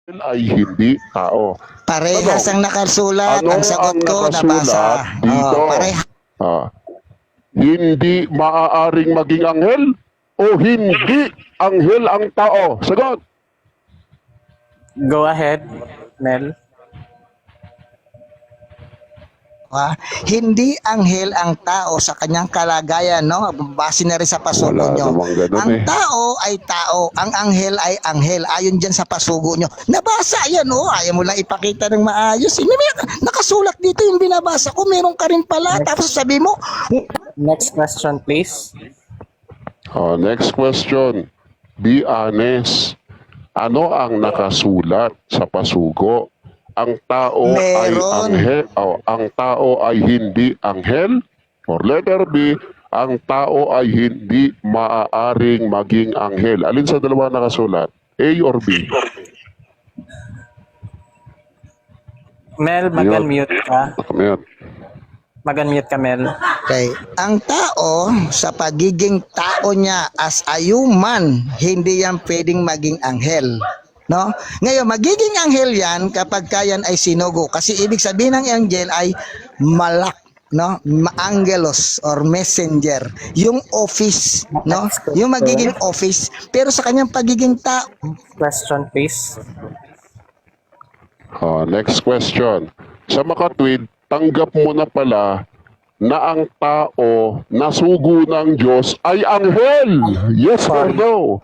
ay hindi tao. Parehas ang nakasulat. Ano Ang sagot ang ko, nakasulat nabasa. dito? Ah, hindi maaaring maging anghel o hindi anghel ang tao? Sagot. Go ahead, Mel. Hindi anghel ang tao sa kanyang kalagayan, no? Base na rin sa pasugo Wala nyo. namang ganun Ang eh. tao ay tao, ang anghel ay anghel. Ayon dyan sa pasugo nyo. Nabasa yan, oh. Ayaw mo lang ipakita ng maayos. Nakasulat dito yung binabasa ko. Meron ka rin pala. Tapos sabi mo, Next question, please. Next question. Be honest. Ano ang nakasulat sa pasugo? Ang tao ay Meron. anghel o ang tao ay hindi anghel? Or letter B, ang tao ay hindi maaaring maging anghel. Alin sa dalawa nakasulat? A or B? Mel, mag-unmute ka. Nakamute. Mag-unmute ka, Mel. okay, ang tao sa pagiging tao niya as a human, hindi yan pwedeng maging anghel. No? Ngayon, magiging anghel yan kapag kayan ay sinugo. Kasi ibig sabihin ng angel ay malak, no? Angelos or messenger. Yung office, no? Yung magiging office. Pero sa kanyang pagiging tao, Question, please. Next question. Sa makatwid, tanggap mo na pala na ang tao na sugo ng Diyos ay anghel. Yes or no?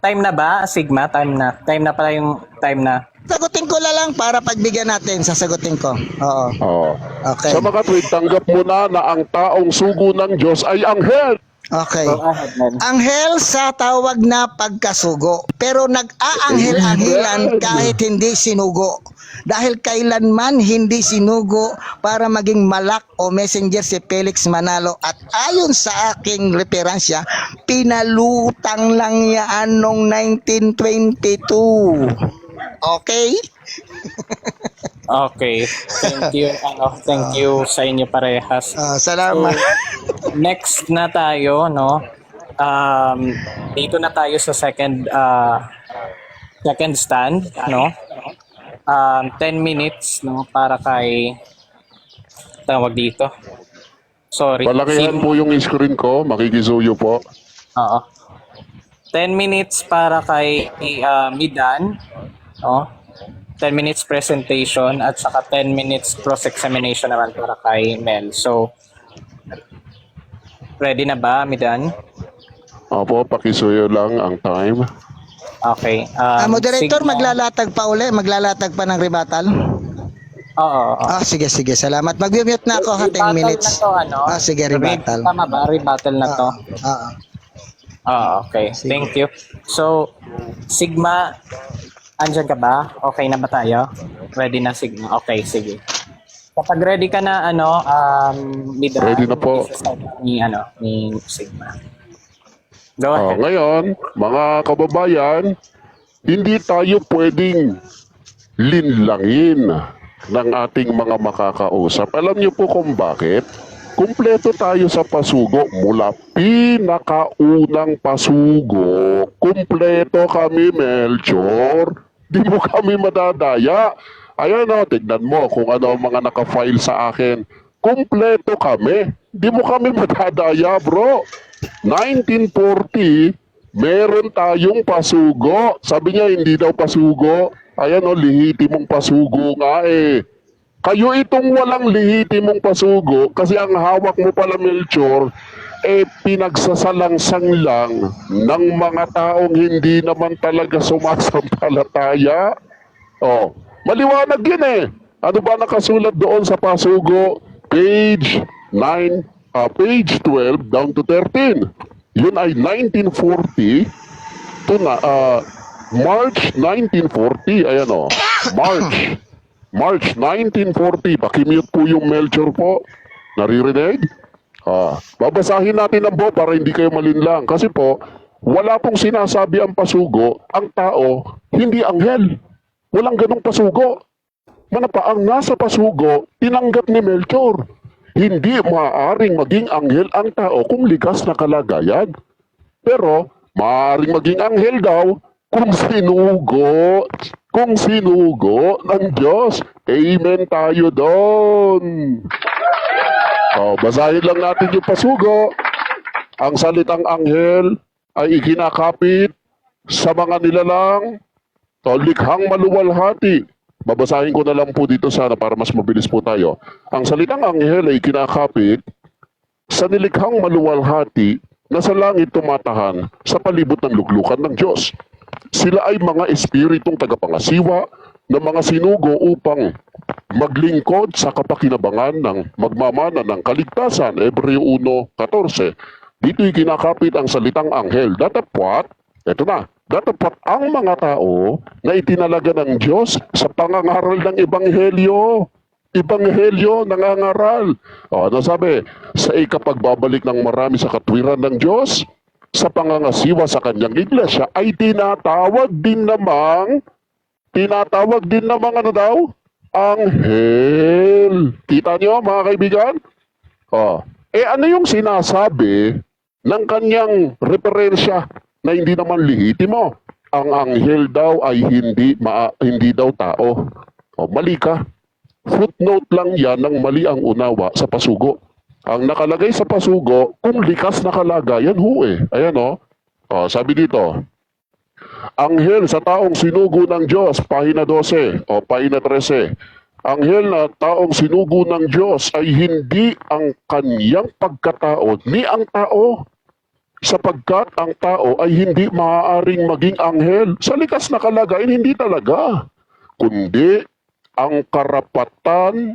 Time na ba, Sigma? Time na. Time na pala yung time na. sagutin ko lang para pagbigyan natin, sasagutin ko. Oo. Okay. Sa makatwid, tanggap mo na ang taong sugo ng Diyos ay anghel. Okay. Go ahead, Mel. Anghel sa tawag na pagkasugo. Pero nag-aanghel-anghelan kahit hindi sinugo. Dahil kailanman hindi sinugo para maging malak o messenger si Felix Manalo. At ayon sa aking referansya, pinalutang lang yan noong 1922. Okay? Okay. Thank you. Thank you sa inyo parehas. Salamat. Next na tayo, no? Dito na tayo sa second stand, no? 10 minutes, no, para kay tawag dito. Sorry. Palakihan po yung screen ko, makikisuyo po. Oo. 10 minutes para kay Midan, no? 10 minutes presentation at saka 10 minutes cross-examination naman para kay Mel. So, ready na ba, Midan? Opo, pakisuyo lang ang time. Okay. Moderator, Sigma. maglalatag pa uli? Maglalatag pa ng rebuttal? Oo. Sige. Salamat. Mag-mute na ako ha, 10 minutes. Na to, ano? Sige, rebuttal. Tama ba? Rebuttal na to? Okay. Sige. Thank you. So, Sigma, andyan ka ba? Okay na ba tayo? Ready na, Sigma? Okay, sige. Kapag ready ka na, Mida, Ready na po. ni Sigma. Go ahead. Ngayon, mga kababayan, hindi tayo pwedeng linlangin ng ating mga makakausap. Alam niyo po kung bakit? Kumpleto tayo sa pasugo mula pinakaunang pasugo. Kumpleto kami, Melchor. Di mo kami madadaya. Ayan o, tignan mo kung ano ang mga nakafile sa akin. Kumpleto kami. Di mo kami madadaya, bro. 1940, meron tayong pasugo. Sabi niya, hindi daw pasugo. Ayan o, lihitimong pasugo nga eh. Kayo itong walang lihitimong pasugo kasi ang hawak mo pala, Melchor, pinagsasalangsang lang ng mga taong hindi naman talaga sumasampalataya. Maliwanag yun eh. Ano ba nakasulat doon sa pasugo? Page 9, page 12 down to 13. Yun ay 1940 to March 1940. Ayan o. March 1940. Pakimute po yung Melchor po. Naririnig? Babasahin natin ang po para hindi kayo malinlang. Kasi po, wala pong sinasabi ang pasugo, ang tao, hindi anghel. Walang ganong pasugo. Ang nasa pasugo, tinanggap ni Melchor. Hindi maaaring maging anghel ang tao kung likas na kalagayan. Pero maaaring maging anghel daw kung sinugo. kung sinugo ng Diyos. Amen tayo doon. Basahin lang natin yung pasugo. Ang salitang anghel ay ikinakapit sa mga nilalang likhang maluwalhati. Babasahin ko na lang po dito sana para mas mabilis po tayo. Ang salitang anghel ay kinakapit sa nilikhang maluwalhati na sa langit tumatahan sa palibot ng luklukan ng Diyos. Sila ay mga espiritong tagapangasiwa na mga sinugo upang maglingkod sa kapakinabangan ng magmamana ng kaligtasan. Hebreo 1:14. Dito'y kinakapit ang salitang anghel. Datapwat, eto na, datapwat ang mga tao na itinalaga ng Diyos sa pangangaral ng Ebanghelyo. Ebanghelyo, nangangaral. Ano sabi? Sa ikapagbabalik ng marami sa katwiran ng Diyos, sa pangangasiwa sa kanyang iglesia, ay tinatawag din namang ano daw? Anghel. Kita niyo mga kaibigan? Ano yung sinasabi ng kanyang referensya na hindi naman lehitimo? Ang anghel daw ay hindi daw tao. Mali ka. Footnote lang yan ng mali ang unawa sa pasugo. Ang nakalagay sa pasugo, kung likas na kalagayan, Ayan sabi dito, anghel sa taong sinugo ng Diyos, pahina 12 o pahina 13. Anghel na taong sinugo ng Diyos ay hindi ang kanyang pagkatao ni ang tao, sapagkat ang tao ay hindi maaaring maging anghel. Sa likas na kalagayan, hindi talaga. Kundi ang karapatan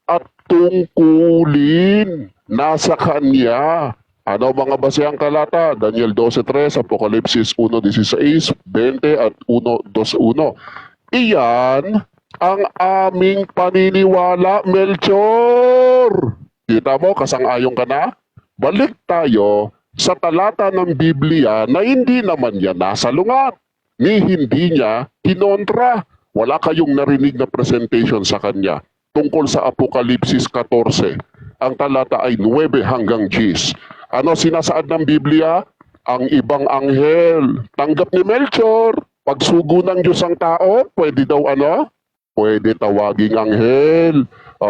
at tungkulin nasa kanya. Ano mga basehang talata? Daniel 12:3, Apokalipsis 1:16, 20 at 1:21. Iyan ang aming paniniwala, Melchor. Kita mo, kasang-ayon ka na? Balik tayo sa talata ng Biblia na hindi naman yan nasalungat, ni hindi niya kinontra. Wala kayong narinig na presentation sa kanya tungkol sa Apokalipsis 14. Ang talata ay 9 hanggang 10. Ano sinasaad ng Biblia? Ang ibang anghel, tanggap ni Melchor. Pagsugo ng Diyos ang tao, pwede daw Pwede tawaging anghel.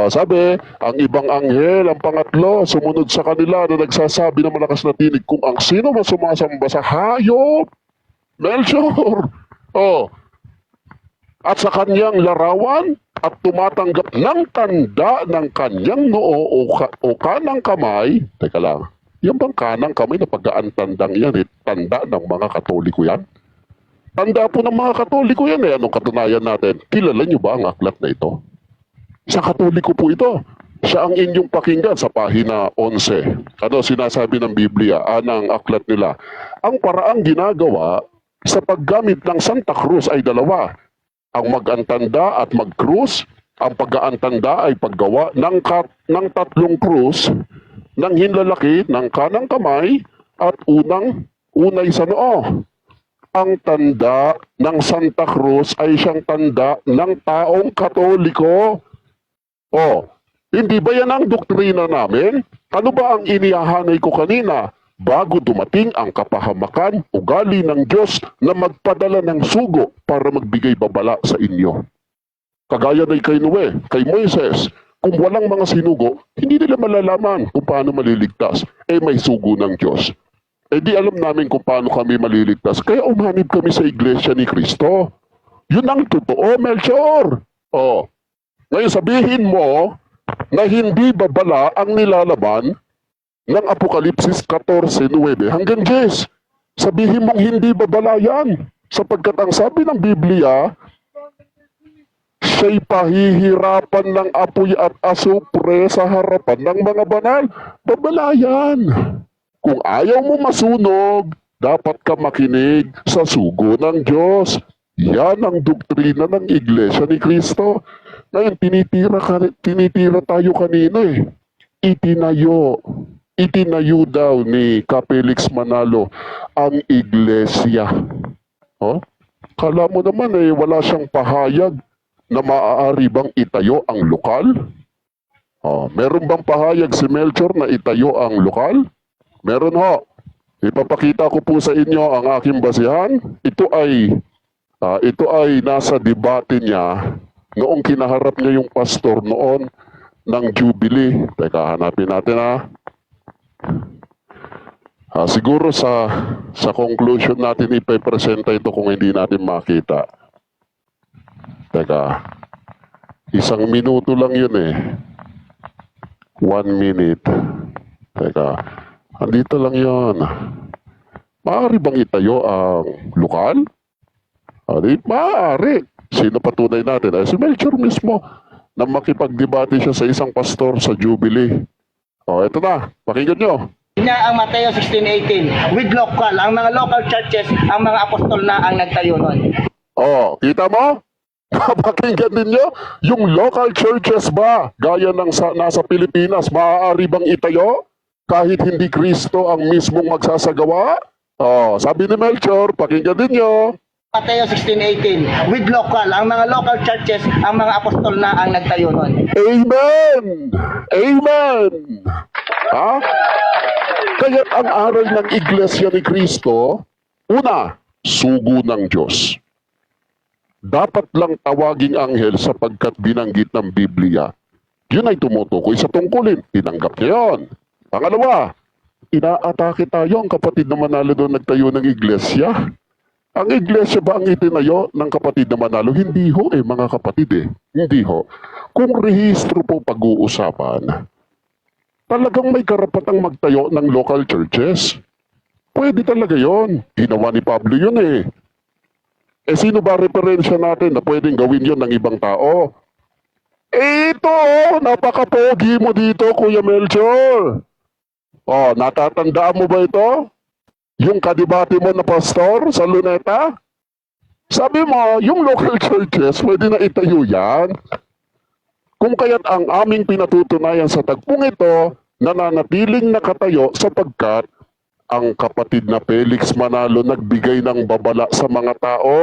Sabi, ang ibang anghel, ang pangatlo, sumunod sa kanila na nagsasabi ng malakas na tinig, kung ang sino man sumasamba sa hayop, Melchor. At sa kanyang larawan at tumatanggap ng tanda ng kanyang noo o kanang kamay. Teka lang, yung bang kanang kamay na pagkaan-tandang yan, tanda ng mga Katoliko yan? Tanda po ng mga Katoliko yan Anong katunayan natin? Kilala niyo ba ang aklat na ito? Sa Katoliko po ito. Siya ang inyong pakinggan sa pahina 11. Ano sinasabi ng Biblia? Ng aklat nila. Ang paraang ginagawa sa paggamit ng Santa Cruz ay dalawa. Ang mag-antanda at mag-krus. Ang pag-aantanda ay paggawa ng tatlong krus ng hinlalaki ng kanang kamay at unay sa noo. Ang tanda ng Santa Cruz ay siyang tanda ng taong Katoliko. Hindi ba yan ang doktrina namin? Ano ba ang inihahanay ko kanina? Bago dumating ang kapahamakan, ugali ng Diyos na magpadala ng sugo para magbigay babala sa inyo. Kagaya na kay Noe, kay Moises, kung walang mga sinugo, hindi nila malalaman kung paano maliligtas. May sugo ng Diyos. Di alam namin kung paano kami maliligtas. Kaya umanib kami sa iglesia ni Kristo. Yun ang totoo, Melchor. Ngayon sabihin mo na hindi babala ang nilalaban ng Apokalipsis 14:9 hanggang 10. Sabihin mong hindi babala yan. Sapagkat ang sabi ng Biblia, siya'y pahihirapan ng apoy at asupre sa harapan ng mga banal. Babala yan. Kung ayaw mo masunog, dapat ka makinig sa sugo ng Diyos. Yan ang doktrina ng Iglesia ni Kristo. Ngayon, tinitira tayo kanina Itinayo daw ni Kapelix Manalo ang iglesia. Kala mo naman wala siyang pahayag na maaari bang itayo ang lokal? Meron bang pahayag si Melchor na itayo ang lokal? Meron Ipapakita ko po sa inyo ang aking basihan. Ito ay Ito ay nasa debate niya noong kinaharap niya yung pastor noon ng Jubilee. Teka, hanapin natin siguro sa conclusion natin ipepresenta ito kung hindi natin makita. Teka, 1 minuto lang yun 1 minute. Teka, andito lang yun. Maaari bang itayo ang lokal? Di maaari. Sino patunay natin? Si Melchor mismo na makipagdebate siya sa isang pastor sa Jubilee. Ito na. Pakinggan nyo. Niya ang Mateo 16:18 with local, ang mga local churches, ang mga apostol na ang nagtayo nun. Kita mo? Pakinggan ninyo, yung local churches ba, gaya ng nasa Pilipinas, maaari bang itayo kahit hindi Kristo ang mismong magsasagawa? Sabi ni Melchor, pakinggan ninyo. Mateo 16:18 with local, ang mga local churches, ang mga apostol na ang nagtayo nun. Amen! Amen! Kaya ang aral ng Iglesia ni Kristo, una, sugo ng Diyos. Dapat lang tawaging anghel sapagkat binanggit ng Biblia. Yun ay tumutukoy sa tungkulin. Tinanggap niya yun. Pangalawa, inaatake tayo. Ang kapatid na Manalo doon nagtayo ng iglesia. Ang iglesia ba ang itinayo ng kapatid na Manalo? Hindi ho mga kapatid Hindi ho. Kung rehistro po pag-uusapan, talagang may karapatang magtayo ng local churches. Pwede talaga yon. Ginawa ni Pablo yun sino ba referensya natin na pwedeng gawin yon ng ibang tao? Ito, napaka-pogi mo dito, Kuya Melchor. Natatandaan mo ba ito? Yung kadibati mo na pastor sa Luneta? Sabi mo, yung local churches, pwede na itayo yan. Kung kaya't ang aming pinatutunayan sa tagpong ito, nananatiling nakatayo sapagkat ang kapatid na Felix Manalo nagbigay ng babala sa mga tao.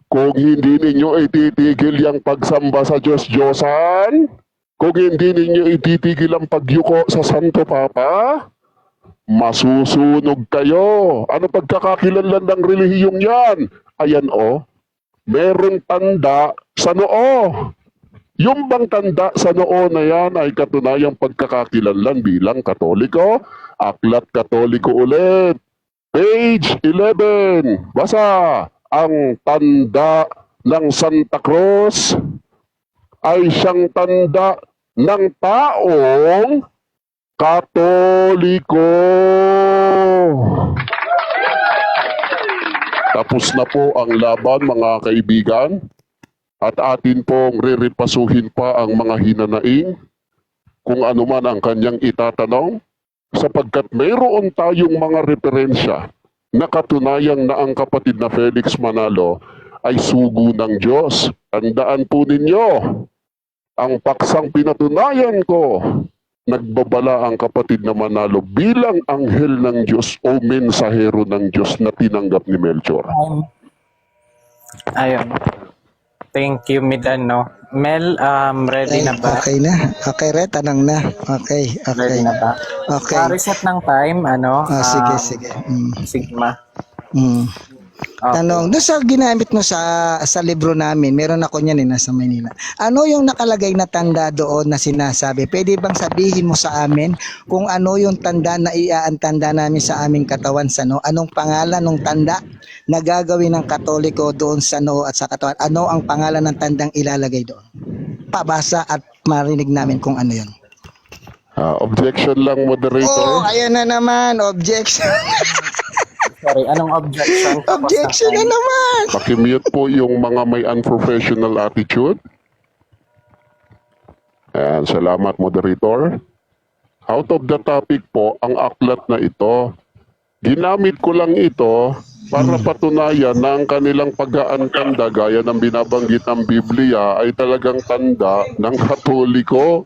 Kung hindi ninyo ititigil yung pagsamba sa Diyos-Diyosan, kung hindi ninyo ititigil ang pagyuko sa Santo Papa, masusunog kayo. Ano pagkakakilanlan ng relihiyong yan? Ayan merong tanda sa noo. Yung bang tanda sa noo na yan ay katunayang pagkakakilanlan bilang Katoliko? Aklat Katoliko ulit. Page 11. Basa. Ang tanda ng Santa Cruz ay siyang tanda ng taong Katoliko. Tapos na po ang laban, mga kaibigan. At atin pong riripasuhin pa ang mga hinanaing kung ano man ang kanyang itatanong, sapagkat mayroon tayong mga referensya na katunayang na ang kapatid na Felix Manalo ay sugo ng Diyos. Tandaan po ninyo, ang paksang pinatunayan ko, nagbabala ang kapatid na Manalo bilang anghel ng Diyos o mensahero ng Diyos na tinanggap ni Melchor. Ayun. Thank you, Midan, no? Mel, ready na ba? Okay na. Okay, tanong na. Okay. Ready na ba? Okay. Reset ng time, Sige. Sigma. Okay. Tanong, doon sa ginamit mo sa libro namin, meron ako niyan nasa Maynila. Ano yung nakalagay na tanda doon na sinasabi? Pwede bang sabihin mo sa amin kung ano yung tanda na iaantanda namin sa aming katawan sa noo? Anong pangalan ng tanda na gagawin ng Katoliko doon sa noo at sa katawan? Ano ang pangalan ng tandang ilalagay doon? Pabasa at marinig namin kung ano yun. Objection lang, moderator. Ayan na naman, objection. Sorry, anong objection? Objection na naman. Pakimute po yung mga may unprofessional attitude. Ayan, salamat, moderator. Out of the topic po, ang aklat na ito, ginamit ko lang ito para patunayan na ang kanilang pag-aantanda gaya ng binabanggit ng Biblia ay talagang tanda ng Katoliko.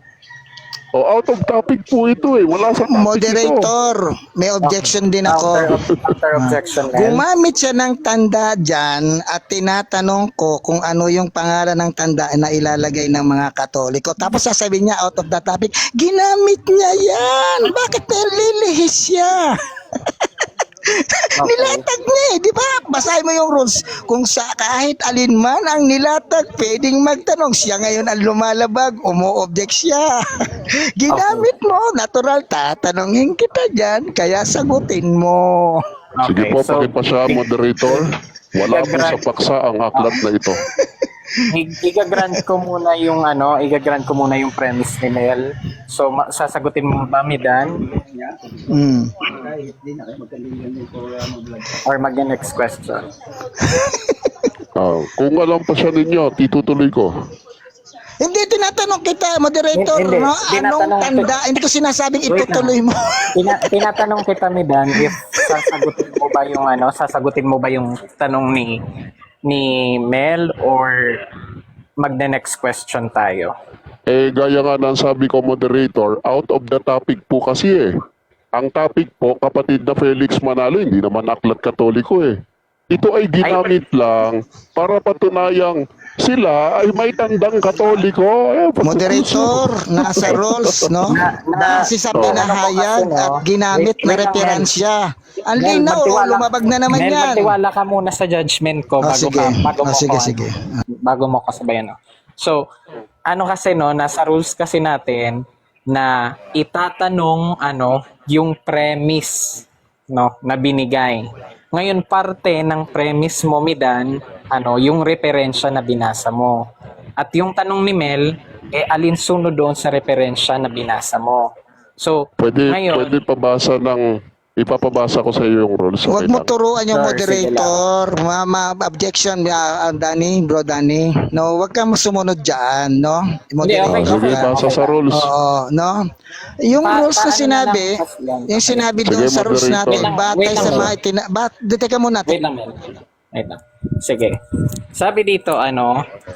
Out of topic po ito wala sa topic Moderator, may objection din ako. Counter objection, Mel. Gumamit siya ng tanda dyan at tinatanong ko kung ano yung pangalan ng tanda na ilalagay ng mga Katoliko. Tapos sasabihin niya out of the topic, ginamit niya yan. Bakit nililihis siya? Nilatag niya eh, di ba? Basahin mo yung rules. Kung sa kahit alin man ang nilatag, pwedeng magtanong. Siya ngayon ang lumalabag, umo-object siya. Ginamit mo, natural, tatanungin kita dyan, kaya sagutin mo. Sige po, so, pakipasya, moderator. Wala po sa paksa ang aklat na ito. Igagrant ko muna yung premise ni Mel. So sasagutin mo ba, Midan? Mm. Or mag-next question? Kung alam pa siya ninyo, titutuloy ko. Hindi, tinatanong kita, moderator, Hindi, no? Anong tinatanong tanda? Hindi ko sinasabing Wait itutuloy mo. Tinatanong kita, Midan, if sasagutin mo ba yung tanong ni Mel or magna-next question tayo? Gaya nga ng sabi ko, moderator, out of the topic po kasi eh. Ang topic po, kapatid na Felix Manalo, hindi naman aklat katoliko eh. Ito ay ginamit lang para patunayang sila ay may tandang katoliko. Moderator, nasa rules, no? Base sa pinahayag at ginamit na referensya. Ang Mel, linaw, lumabag na naman Mel, yan. magtiwala ka muna sa judgment ko bago mo kasabayan. No? So, ano kasi no, nasa rules kasi natin na itatanong yung premise no na binigay. Ngayon parte ng premise mo, Midan, yung referensya na binasa mo. At yung tanong ni Mel, alinsunod doon sa referensya na binasa mo. So, Pwede ngayon, ipapabasa ko sa iyo yung rules. Huwag mo turuan yung Sure, sige moderator. Objection, Bro Danny. No, huwag kang sumunod dyan, no? Moderator. okay. Sige, basa sa rules. Oo, no? Yung rules na paano sinabi, na lang kasi yan? yung sinabi Sige, doon sa rules moderator. natin, batay Wait sa lang, mga teka muna. Wait lang, Mel. Wait lang. Sige. Sabi dito,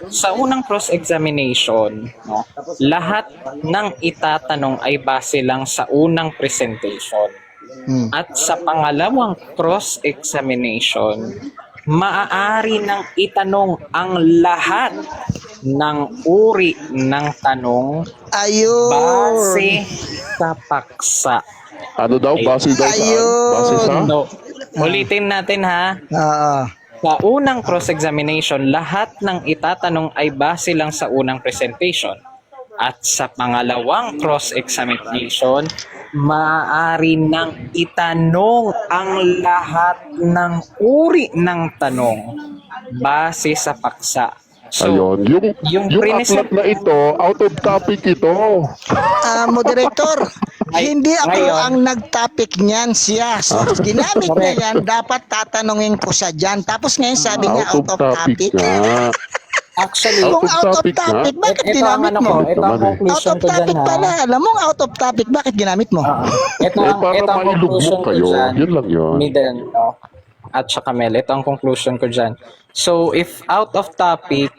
sa unang cross-examination, no, lahat ng itatanong ay base lang sa unang presentation. At sa pangalawang cross-examination, maaari nang itanong ang lahat ng uri ng tanong Ayun. base sa paksa. Ano daw? Base daw saan? Ayun. Base sa? No, ulitin natin ha. Sa unang cross-examination, lahat ng itatanong ay base lang sa unang presentation. At sa pangalawang cross-examination, maaari nang itanong ang lahat ng uri ng tanong base sa paksa. So, Ayun. Yung premise- aklat na ito, out of topic ito. Moderator, hindi ako ngayon- ang nag-topic niyan, siya. So, ginamit niya yan, dapat tatanungin ko siya dyan. Tapos ngayon sabi niya out of topic. nga. actually, Out Kung of out of topic topic, nga. bakit ito ang ginamit ano mo? ko, ito ang Naman eh. Out conclusion of ko dyan topic ha. pala. Alam mo, out of topic, bakit ginamit mo? Ito Para ito ang mailugmok conclusion ko kayo. dyan. Yun lang yun. Midan, no? At saka Mel, ito ang conclusion ko dyan. So, if out of topic,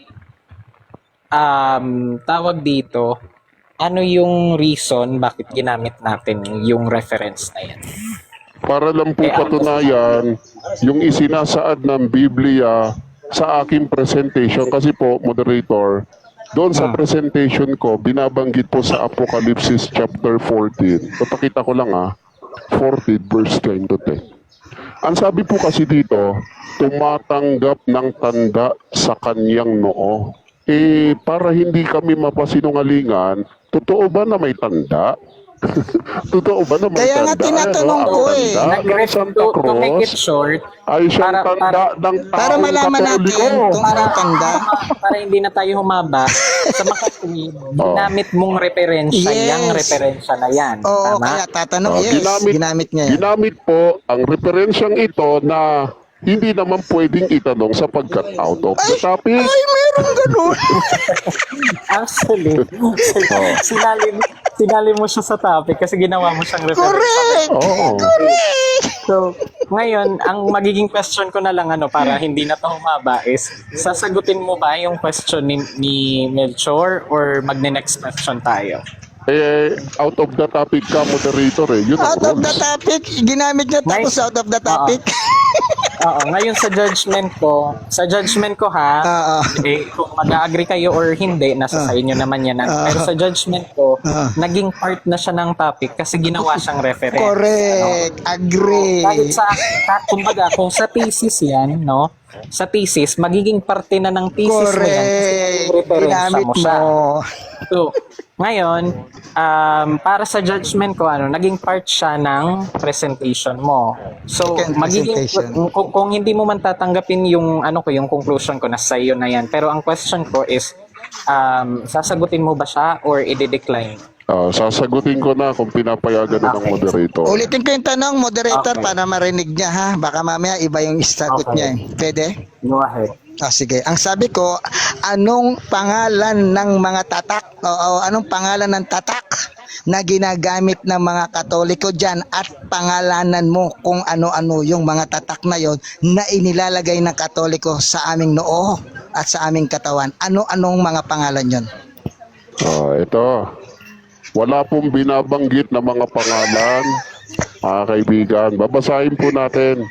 tawag dito, ano yung reason bakit ginamit natin yung reference na yan? Para lang po patunayan yung isinasaad ng Biblia sa aking presentation. Kasi po, moderator, doon sa presentation ko, binabanggit po sa Apocalypse chapter 14. Papakita ko lang 14 verse 10 to 10. Ang sabi po kasi dito, tumatanggap ng tanda sa kanyang noo. Para hindi kami mapasinungalingan, totoo ba na may tanda? Totoo ba na may Kaya nga tanda? tinatanong Ang ko eh. tanda ng Santa To make it Cruz short, ay siyang para- tanda ng Para taong malaman Katoliko. natin kung anong tanda. para hindi na tayo humaba, sa makatuwid, ginamit mong referensya, Yes. yung referensya na yan. Oo, Tama? kaya tatanong, yes, ginamit niya yan. Ginamit po ang referensyang ito na hindi naman pwedeng itanong sapagkat out of the topic. Ay, meron ganun. Actually, sinali mo siya sa topic kasi ginawa mo siyang reference. Correct. Oo. So, ngayon, ang magiging question ko na lang para hindi na to humaba is, sasagutin mo ba yung question ni Melchor or magne-next question tayo? Out of the topic ka, moderator Yun ang Out of the rules. topic, ginamit niya tapos out of the topic. Oo, ngayon sa judgment ko ha, Oo. kung mag-agree kayo or hindi, nasa sa inyo naman yan. Pero sa judgment ko, naging part na siya ng topic kasi ginawa siyang reference. Correct. Agree. Kahit kumbaga, kung sa thesis yan, no? Sa thesis, magiging parte na ng thesis mo yan kasi Correct. referensya Ginamit mo siya. mo. So, ngayon, para sa judgment ko, naging part siya ng presentation mo. So, Second magiging, presentation. kung hindi mo man tatanggapin yung, yung conclusion ko na sa iyo na yan. Pero ang question ko is, sasagutin mo ba siya or i-decline? Sasagutin ko na kung pinapayagan na ng Okay. moderator. Ulitin ko yung tanong, moderator, Okay. para marinig niya ha. Baka mamaya iba yung sagot Okay. niya. Pwede? Go ahead. Sige. Ang sabi ko, anong pangalan ng mga tatak? O anong pangalan ng tatak na ginagamit ng mga Katoliko dyan at pangalanan mo kung ano-ano yung mga tatak na yon na inilalagay ng Katoliko sa aming noo at sa aming katawan. Ano-anong mga pangalan yon? Ito. Wala pong binabanggit na mga pangalan, mga kaibigan. Babasahin po natin.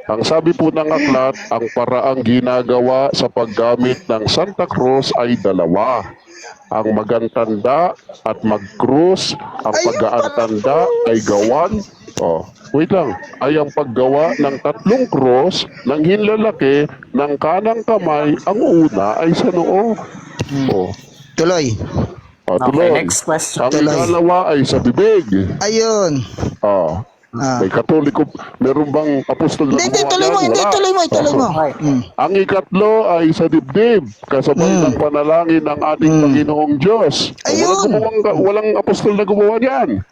Ang sabi po ng aklat, ang paraang ginagawa sa paggamit ng Santa Cruz ay dalawa. Ang magantanda at mag-cruz, ang pag-aantanda ay gawan. Wait lang. Ay ang paggawa ng 3 cross ng hinlalaki ng kanang kamay, ang una ay sa noo. Tuloy. Okay, Tuloy. next question. Ang ikalawa ay sa bibig. Ayun. May Katoliko, meron bang apostol na Hindi, gumawa tuloy mo. yan? Hindi, Wala. tuloy mo. Okay. Ang ikatlo ay sa dibdib, kasabay ng panalangin ng ating Panginoong Diyos. Ayun. Walang apostol na gumawa niyan.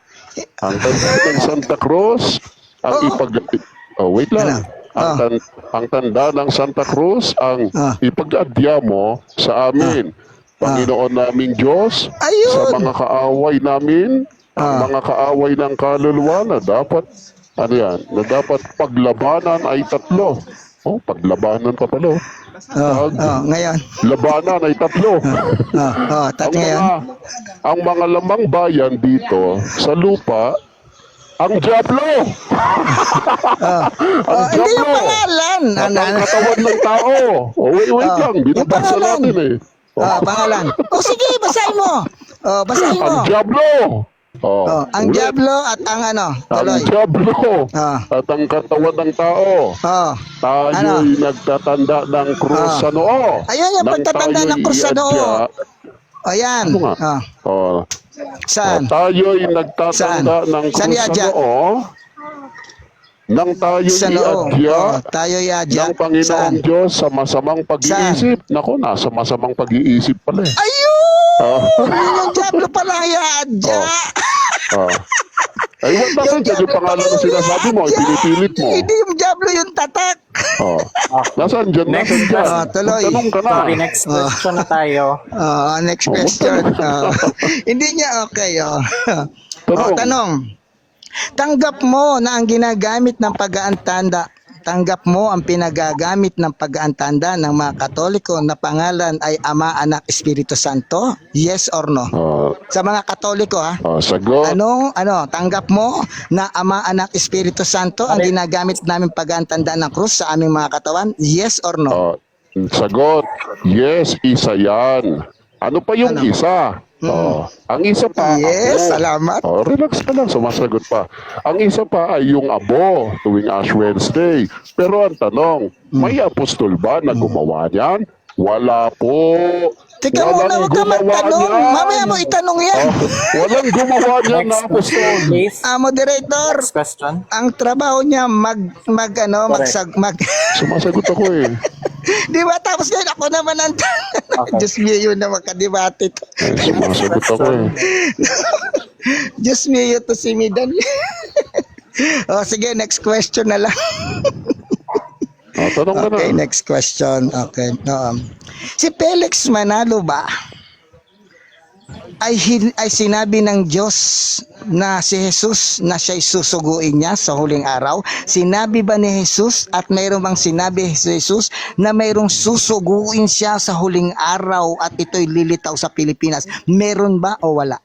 Ang tanda ng Santa Cruz, ang wait lang. Ang tanda ng Santa Cruz, ang ipag-adya mo sa amin. Panginoon naming Diyos, Ayun. sa mga kaaway namin, ang mga kaaway ng kaluluwa na dapat, na dapat paglabanan ay 3. Paglabanan pa pala. Ngayon. Labanan ay 3. Ang mga lamang bayan dito sa lupa, ang Diablo. Ang Hindi yung Diablo. pangalan. At ang katawan ng tao. Wait lang, binabasa pangalan. natin eh. Pangalan. Sige, basahin mo. Basahin mo. Ang Diablo. Ang ulit. Diablo at ang tuloy. Ang Diablo at ang katawan ng tao. Tayo'y nagtatanda ng krus sa noo. Ayun yung Nang pagtatanda ng tayo'y krus sa noo. iadya, Ayan. Ano nga? Saan? Tayo'y nagtatanda ng Saan krus sa iadya? noo. Nang tayo'y Sa noo. iadya Tayo iadya. ng Panginoong Saan? Diyos sa masamang pag-iisip. Nako, nasa masamang pag-iisip pala eh. Ayun! Yung Diablo pala iadya. Ay, wag bakit yan yung pangalan na sinasabi mo, pinipilit mo. Hindi yung Diablo yung tatak. Nasaan dyan? Next Nasaan dyan? question. Tuloy. Tanong ka na. Sorry, next question na tayo. Next question. Hindi niya okay. Tanong. Tanong. Tanggap mo na ang ginagamit ng pag-aantanda, tanggap mo ang pinagagamit ng pag-aantanda ng mga Katoliko na pangalan ay Ama, Anak, Espiritu Santo? Yes or no? Sa mga Katoliko Sagot. Tanggap mo na Ama, Anak, Espiritu Santo ang ginagamit namin pag-aantanda ng krus sa aming mga katawan? Yes or no? Sagot. Yes, isa yan. Ano pa yung isa? Ang isa pa, Yes, ako. salamat. Relax ka lang, sumasagot pa. Ang isa pa ay yung abo tuwing Ash Wednesday. Pero ang tanong, may apostol ba na gumawa niyan? Wala po. Teka muna, huwag ka magtanong. Mamaya mo itanong yan. Walang gumawa niyan na Next question, apostol. please. Moderator, Next question. ang trabaho niya Sumasagot ako eh. Di ba? Tapos ngayon ako naman ang Diyos mio na makadebate to. Sumasagot ako eh. Diyos mio to si Midan. Sige, next question na lang. Tanong ka na. Okay, next question. Okay. Si Felix Manalo ba ay sinabi ng Diyos na si Jesus na siya'y susuguin niya sa huling araw? Sinabi ba ni Jesus at mayroon bang sinabi si Jesus na mayroong susuguin siya sa huling araw at ito'y lilitaw sa Pilipinas? Meron ba o wala?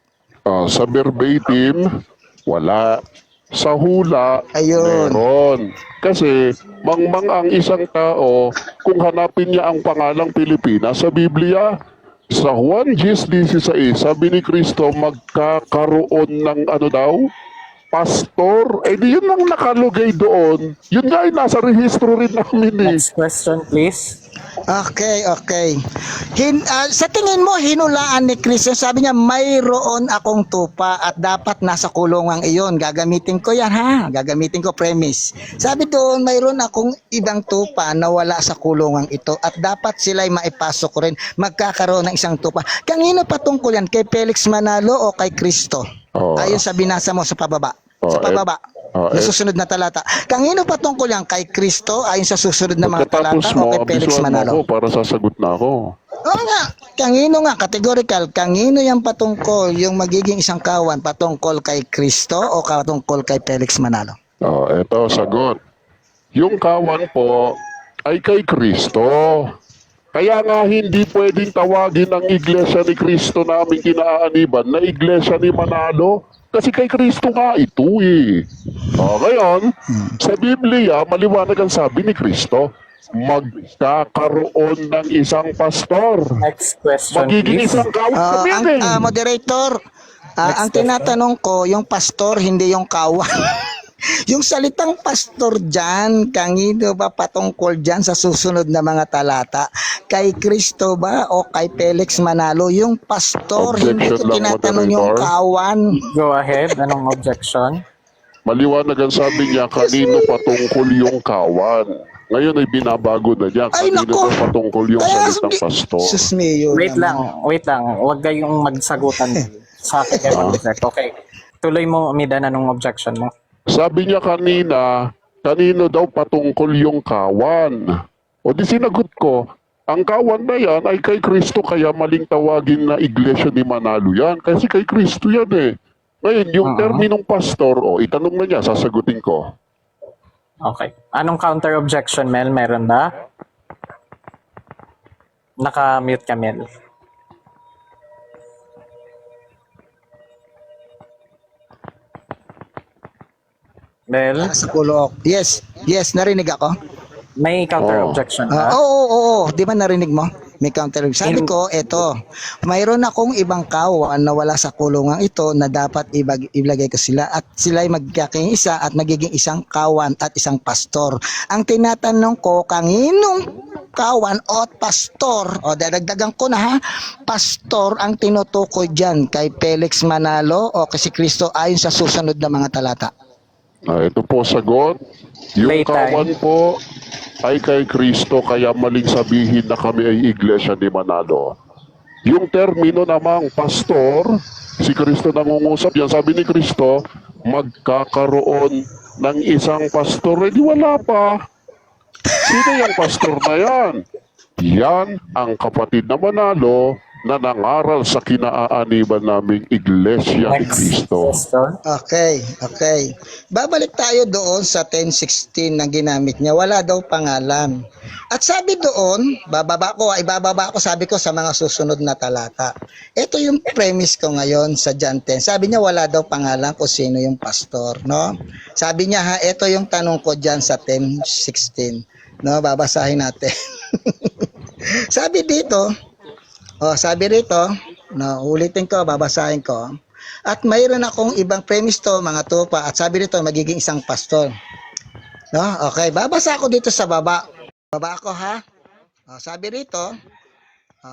Sa verbatim, wala. Sa hula, Ayun. meron. Kasi, mangmang ang isang tao kung hanapin niya ang pangalang Pilipinas sa Biblia. Sa Juan 10:16, sabi ni Kristo, magkakaroon ng ano daw? Pastor. Eh di yun ang nakalugay doon. Yun nga ay nasa rehistro rin namin eh. Next question, please. Okay, okay. Sa tingin mo, hinulaan ni Kristo, sabi niya, mayroon akong tupa at dapat nasa kulungan iyon. Gagamitin ko yan ha, gagamitin ko premise. Sabi doon, mayroon akong ibang tupa na wala sa kulungan ito at dapat sila'y maipasok ko rin. Magkakaroon ng isang tupa. Kanino patungkol yan? Kay Felix Manalo o kay Kristo? Oh. Ayon sa binasa mo sa pababa. Sa pababa. Sa susunod na talata. Kanino patungkol yan? Kay Kristo ayon sa susunod na mga talata Pagkatapos mo, o kay Felix abisuan mo Manalo? ako para sasagot na ako. Oo nga, kanino nga, categorical, kanino yung patungkol, yung magiging isang kawan, patungkol kay Kristo o patungkol kay Felix Manalo? Oh, eto, sagot. Yung kawan po ay kay Kristo. Kaya nga hindi pwedeng tawagin ang iglesia ni Kristo na aming kinaaaniban na iglesia ni Manalo. Kasi kay Kristo nga ito eh. O, ngayon, sa Biblia, maliwanag ang sabi ni Kristo, magkakaroon ng isang pastor. Next question, Magiging please. isang kawan kami yan eh. Moderator, ang question. tinatanong ko, yung pastor, hindi yung kawan. Yung salitang pastor dyan, kanino ba patungkol dyan sa susunod na mga talata? Kay Kristo ba o kay Felix Manalo? Yung pastor, hindi ko Objection lang, tinatanong yung moderator. kawan. Go ahead. Anong objection? Maliwanag ang sabi niya, kanino patungkol yung kawan. Ngayon ay binabago na niya, Ay, kanino nako. daw patungkol yung Kaya, salitang pastor. Sus Mayo Wait naman. lang. Huwag kayong magsagutan sa akin. Okay. Tuloy mo, Midan, anong objection mo? Sabi niya kanina, kanino daw patungkol yung kawan? O di sinagot ko, ang kawan na yan ay kay Kristo kaya maling tawagin na iglesia ni Manalo yan. Kasi kay Kristo yan eh. Ngayon, yung terminong pastor, o itanong na niya, sasagutin ko. Okay. Anong counter objection, Mel? Meron ba? Naka-mute ka, Mel. Mel, Sa kulo. Yes, narinig ako. may counter objection ba? Oo. Di ba narinig mo? May counter. Sabi ko, eto, mayroon akong ibang kawan na wala sa kulungan ito na dapat ilagay ko sila at sila'y magkakaing isa at magiging isang kawan at isang pastor. Ang tinatanong ko, kaninong kawan o pastor, o dadagdagan ko na ha, pastor ang tinutukoy dyan kay Felix Manalo o kay si Kristo ayon sa susunod na mga talata. Ito po sagot. Yung Playtime. kawan po ay kay Kristo kaya maling sabihin na kami ay iglesia ni Manalo. Yung termino namang pastor, si Kristo nangungusap yan. Sabi ni Kristo, magkakaroon ng isang pastor. Eh di wala pa. Sino yung pastor na yan? Yan ang kapatid na Manalo na nangaral sa kinaaaniban naming iglesia ni Next Kristo. question. Okay. Babalik tayo doon sa 10:16 na ginamit niya. Wala daw pangalan. At sabi doon, ibababa ko sabi ko sa mga susunod na talata. Ito yung premise ko ngayon sa John 10. Sabi niya wala daw pangalan kung sino yung pastor, no? Sabi niya ha, ito yung tanong ko diyan sa 10:16. No, babasahin natin. Sabi dito, sabi rito, no, ulitin ko, babasahin ko. At mayroon akong ibang premise to, mga tupa. At sabi rito, magiging isang pastor. No? Okay, babasa ako dito sa baba. Baba ako ha. Sabi rito,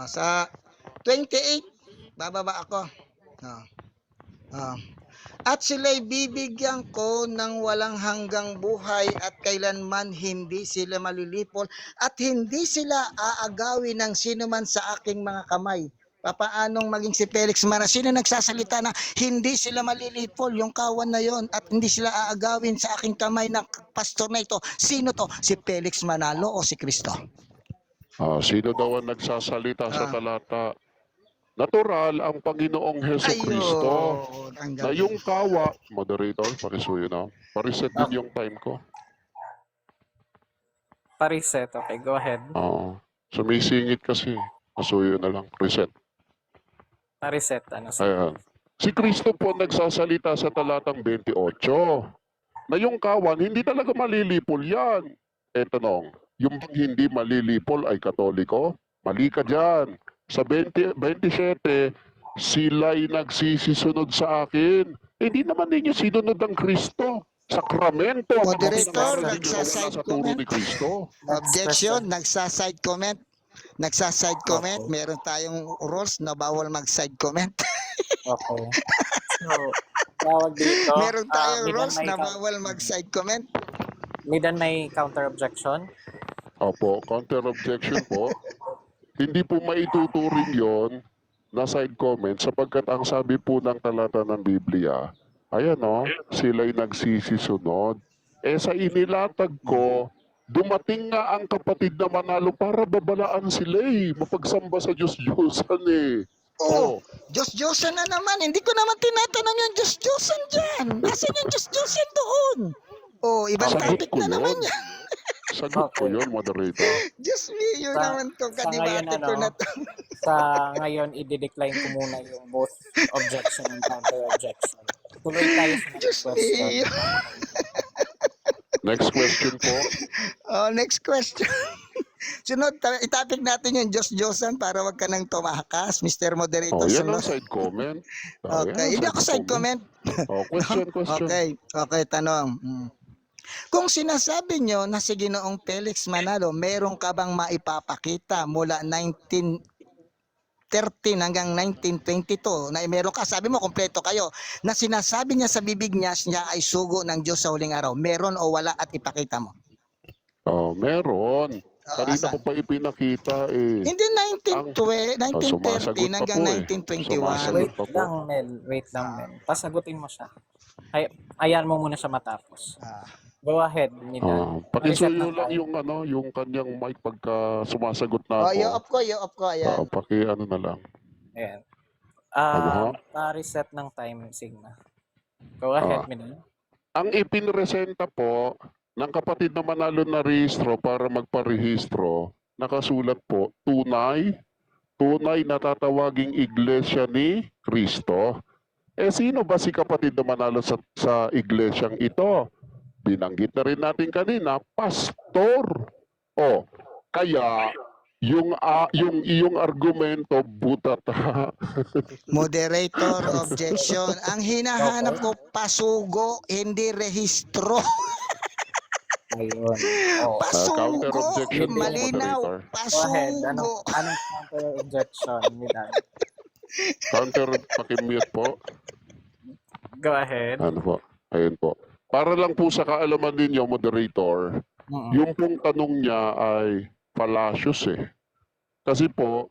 sa 28, bababa ako. At sila'y bibigyan ko ng walang hanggang buhay at kailanman hindi sila malilipol at hindi sila aagawin ng sino man sa aking mga kamay. Papaanong maging si Felix Manalo? Sino nagsasalita na hindi sila malilipol, yung kawan na yon, at hindi sila aagawin sa aking kamay ng pastor na ito? Sino to? Si Felix Manalo o si Kristo? Sino daw ang nagsasalita sa talata? Natural ang Panginoong Heso Kristo. ang Na yung kawa, moderator, pakisuyo na. Pariset din yung time ko. Pariset. Okay, go ahead. Sumisingit kasi. Pasuyo na lang. Reset. Pariset. Ano sa Ayan. Si Kristo po nagsasalita sa talatang 28. na yung kawan, hindi talaga malilipol yan. Eh, tanong, yung bang hindi malilipol ay Katoliko? Mali ka dyan. Sa 27, sila'y nagsisisunod sa akin. Eh, hindi naman ninyo sinunod ang Kristo. Sakramento ang Moderator, mga ninyo na wala nagsaside sa turo comment. ni Kristo. Objection, nagsaside comment. Nagsaside comment. Okay. Meron tayong rules na bawal mag-side comment. Okay. So, tawag dito. Meron tayong Midan, rules may na bawal mag-side comment. Midan, may counter objection? Opo, counter objection po. Hindi po maituturing yon na side comment sapagkat ang sabi po ng talata ng Biblia, ayan o, sila'y nagsisisunod. Eh sa inilatag ko, dumating nga ang kapatid na manalo para babalaan sila eh. Mapagsamba sa Diyos-Diyosan eh. Oh, Diyos-Diyosan na naman. Hindi ko naman tinatanong yung Diyos-Diyosan dyan. Nasaan yung Diyos-Diyosan doon? Oh, ibang Sagot topic ko na naman yun. yan. Sagot ko yun, moderator. Diyos mio Sa- naman to. sa ngayon, Kadibate ko ano, na to. Sa ngayon, i-decline ko muna yung both objection and counter objection. Tuloy tayo sa next Diyos question. mio. Next question po. Oh, next question. Sunod, itapik natin yung Diyos-Diyosan para wag ka nang tumakas, Mr. Moderator. Oh, yan Sunod. ang side comment. Oh, yan Okay, ang hindi ako side comment. Oh, question. Okay, tanong. Kung sinasabi nyo na si Ginoong Felix Manalo, meron ka bang maipapakita mula 1913 hanggang 1922 na meron ka, sabi mo kompleto kayo, na sinasabi niya sa bibig niya ay sugo ng Diyos sa huling araw, meron o wala at ipakita mo? Oh, meron. Kanina asan? ko pa ipinakita eh. Hindi sumasagot 1913 pa hanggang po eh. 1921. Sumasagot. Wait lang, Mel. Wait lang, Mel. Pasagutin mo siya. Ayan mo muna siya matapos. Go ahead, Midan. Pakisuyo lang yung yung kanyang mic pagka sumasagot na ako. i-off ko, ayan. Paki ano na lang. Ayan. Ano? Pa-reset ng time signa. Go ahead, Midan. Ang ipinresenta po ng kapatid na manalo na rehistro para magparehistro, nakasulat po, tunay na tatawaging iglesia ni Kristo. Eh sino ba si kapatid na manalo sa iglesyang ito? Binanggit na rin natin kanina, pastor. O, kaya yung iyong argumento butat. Moderator, objection. Ang hinahanap ko, pasugo, hindi rehistro. Ayun. Oh. Counter Pasugo, objection po, malinaw, moderator. Go ahead. pasugo. Anong counter objection, Midan? Counter, pakimute po. Go ahead. Ano po? Ayun po. Para lang po sa kaalaman ninyo, moderator, yung pong tanong niya ay fallacious eh. Kasi po,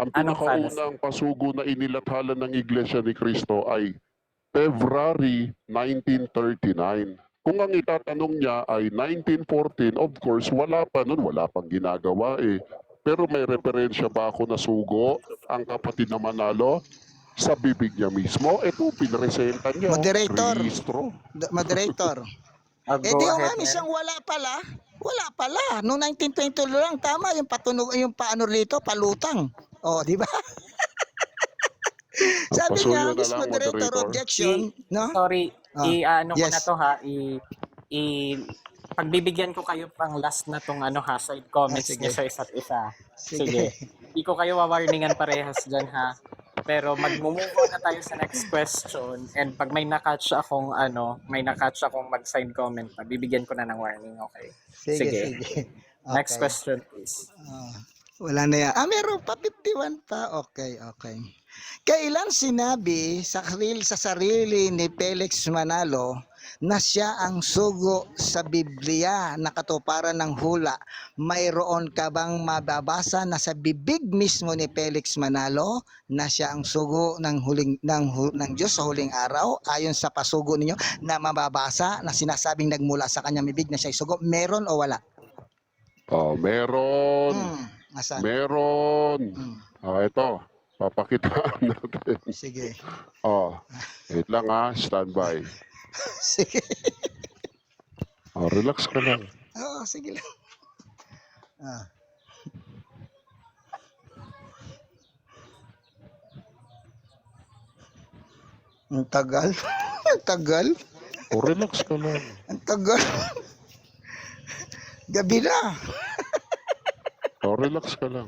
ang Anong pinakaunang pasugo na inilathala ng Iglesia ni Cristo ay February 1939. Kung ang itatanong niya ay 1914, of course, wala pa nun, wala pang ginagawa eh. Pero may referensya ba ako na sugo ang kapatid na manalo? Sa bibig niya mismo, ito, pinresenta niya. Moderator. Rehistro. Moderator. Go Eh di yung ahead, amis Mel. ang wala pala. Noong 1922 lang, tama, yung patunog, yung paano rito, palutang. Oh, di ba? Sabi Pasuyo niya, na Miss lang, Moderator, moderator. objection, no? Sorry, ano ko yes. na to ha, pagbibigyan ko kayo pang last na tong side comments sige. niya sa isa't isa. Sige. Sige. Hindi ko kayo wawarningan parehas dyan ha. Pero mag-move on na tayo sa next question, and pag may nakatch akong mag-side comment, bibigyan ko na ng warning, okay? Sige. Next Okay. question, please. Wala na yan. Meron pa, 51 pa. Okay. Kailan sinabi sa sarili ni Felix Manalo na siya ang sugo sa Biblia na katuparan ng hula? Mayroon ka bang mababasa na sa bibig mismo ni Felix Manalo na siya ang sugo ng Diyos sa huling araw ayon sa pasugo ninyo na mababasa na sinasabing nagmula sa kanyang bibig na siya ay sugo? Meron o wala? Oh, meron. Asan? Meron. Ito. Papakitaan natin. Sige. Wait lang standby. Sige. Relax ka lang. Sige lang. Ang tagal. Ang tagal. O, relax ka lang. Ang tagal. Gabi na. O, relax ka lang.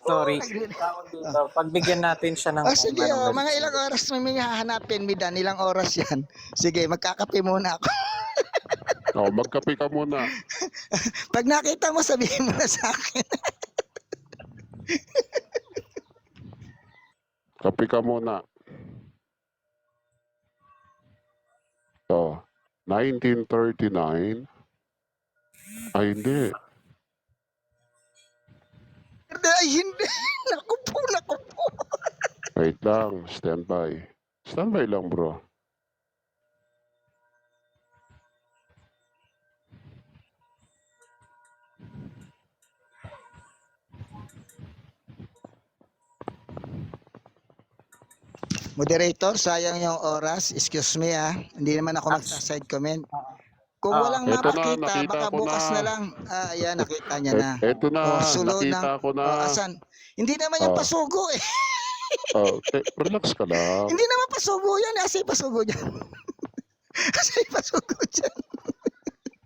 Sorry. Tawag dito. Pagbigyan natin siya ng Sige, mga ilang oras na may hahanapin, Midan. Ilang oras yan. Sige, magkakape muna ako. O, magkape ka muna. Pag nakita mo, sabihin mo na sa akin. Kape ka muna. So, 1939. Ay, hindi. Ay, hindi. Naku po, naku po. Wait lang. Standby. Standby lang, bro. Moderator, sayang yung oras. Excuse me Hindi naman ako magsa-side comment. Kung walang Eto na, mapakita, nakita baka ko bukas na. na lang. Ayan, nakita niya na. Eto na, sulo nakita ng, ko na. asan? Hindi naman yung Oh. pasugo eh. Relax ka lang. Hindi naman pasugo yan. Asa yung pasugo dyan? Asa yung pasugo dyan?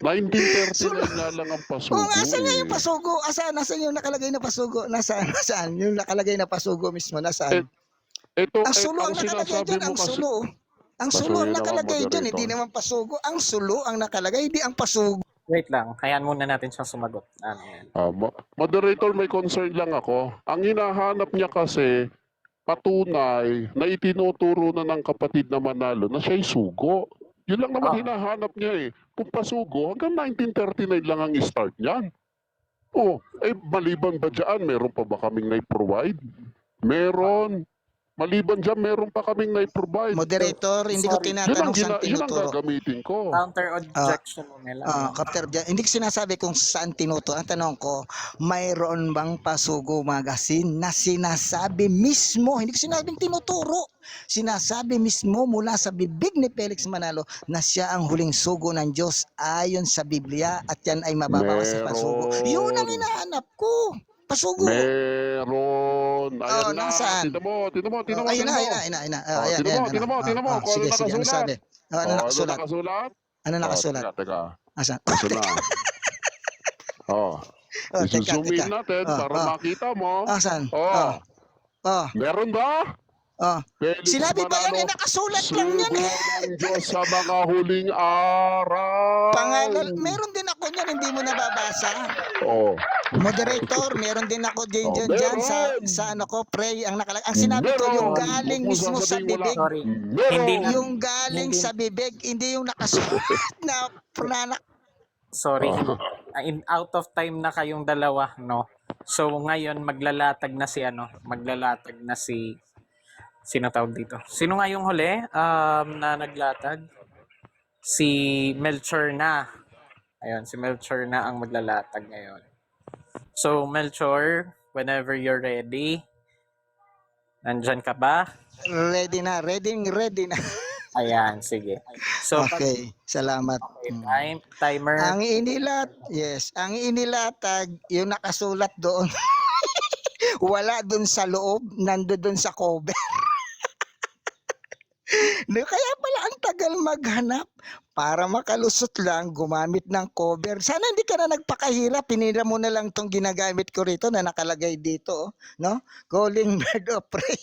1939 nga lang ang pasugo. Kung asan nga eh. yung pasugo? Asan yung nakalagay na pasugo? Nasaan? Yung nakalagay na pasugo mismo, nasaan? Ito, Ang sulo ang nakalagay sinasabi dyan, mo ang kasi. sulo. Ang sulo ang Pasuyo na nakalagay ka, dyan, moderator. hindi naman pasugo. Ang sulo ang nakalagay, hindi ang pasugo. Wait lang. Hayaan muna natin siyang sumagot. Ano yan? Moderator, may concern lang ako. Ang hinahanap niya kasi patunay na itinuturo na ng kapatid na Manalo na siya'y sugo. Yun lang naman hinahanap niya eh. Kung pasugo, hanggang 1939 lang ang start niyan. Maliban ba dyan, meron pa ba kaming na-provide? Meron. Maliban dyan, meron pa kaming na-provide. Moderator, hindi ko tinatanong saan Yun ang tinuturo. gagamitin ko. Counter objection mo nila. Kapter, hindi ko sinasabi kung saan tinuturo. Ang tanong ko, mayroon bang pasugo magazine na sinasabi mismo, hindi ko sinabing tinuturo, sinasabi mismo mula sa bibig ni Felix Manalo na siya ang huling sugo ng Diyos ayon sa Biblia at yan ay mababawas sa pasugo. Meron. Yun ang hinahanap ko. Pasugo. Meron. Ayan na. Nasaan? Tignan mo. Ayun na. Ayan, Tignan mo. Kung Sige, ano ano nakasulat. sabi? Ano nakasulat? nakasulat? Ano nakasulat? Teka. Asan? Ito na. I-zoom in natin para makita mo. Asan? Oh. Meron ba? Felix Sinabi pa yan Manalo, nakasulat lang yan. sugo ng Diyos sa mga huling araw. Pangalan, meron din ako niyan, hindi mo nababasa. Moderator, meron din ako din dyan meron. sa ano ko, pray ang nakalagay. Ang sinabi ko yung galing Huwag mo mismo sa sasabihin wala. bibig. Sorry. Meron. Hindi na- Yung galing Hindi. sa bibig, hindi yung nakasulat na pranak. Sorry. Out of time na kayong dalawa, no? So ngayon maglalatag na si sino tawag dito? Sino nga yung huli na naglatag? Si Melchor na. Ayun, si Melchor na ang maglalatag ngayon. So Melchor, whenever you're ready. Nandyan ka ba? Ready na. Ayan, sige. So Okay, salamat. timer. Ang inilatag, yung nakasulat doon. Wala doon sa loob, nandoon sa cover. Kaya pala ang tagal maghanap. Para makalusot lang, gumamit ng cover. Sana hindi ka na nagpakahirap. Pinira mo na lang tong ginagamit ko rito na nakalagay dito. No? Calling bird of prey.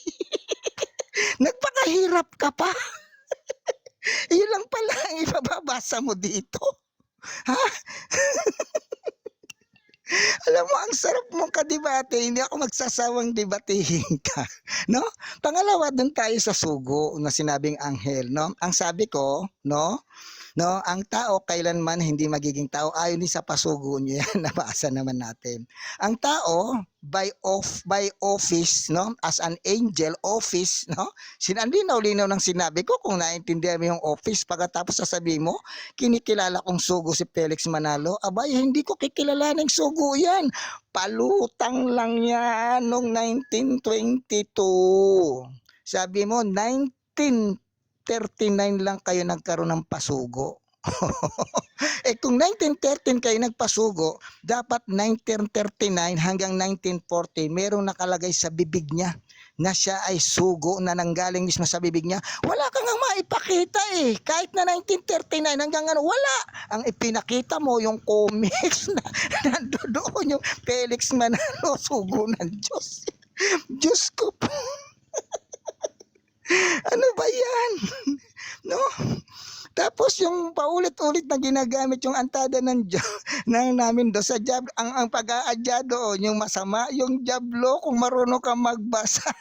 Nagpakahirap ka pa. Yun lang pala ang ipababasa mo dito. Ha? Alam mo, ang sarap mong kadebate. Hindi ako magsasawang debatehin ka. No? Pangalawa, dun tayo sa sugo na sinabing anghel. No? Ang sabi ko, ang tao kailanman hindi magiging tao. Ayon din sa pasugo niyo yan. Nabasa naman natin. Ang tao, by office, as an angel, office, sinalinaw-linaw ng sinabi ko kung naintindihan mo yung office. Pagkatapos sasabihin mo, kinikilala kong sugo si Felix Manalo. Abay, hindi ko kikilalaning sugo yan. Palutang lang yan noong 1922. Sabi mo, 1939 lang kayo nagkaroon ng pasugo. Kung 1913 kayo nagpasugo, dapat 1939 hanggang 1940 merong nakalagay sa bibig niya na siya ay sugo na nanggaling mismo sa bibig niya, wala kang nga maipakita eh. Kahit na 1939 hanggang ano, wala. Ang ipinakita mo yung comics na nandoon yung Felix Manalo, sugo ng Diyos. Diyos ko po. Ano ba yan? No? Tapos yung paulit-ulit na ginagamit yung antada ng namin do sa job, ang pag-aadya doon, yung masama, yung jablo, kung marunong ka magbasa.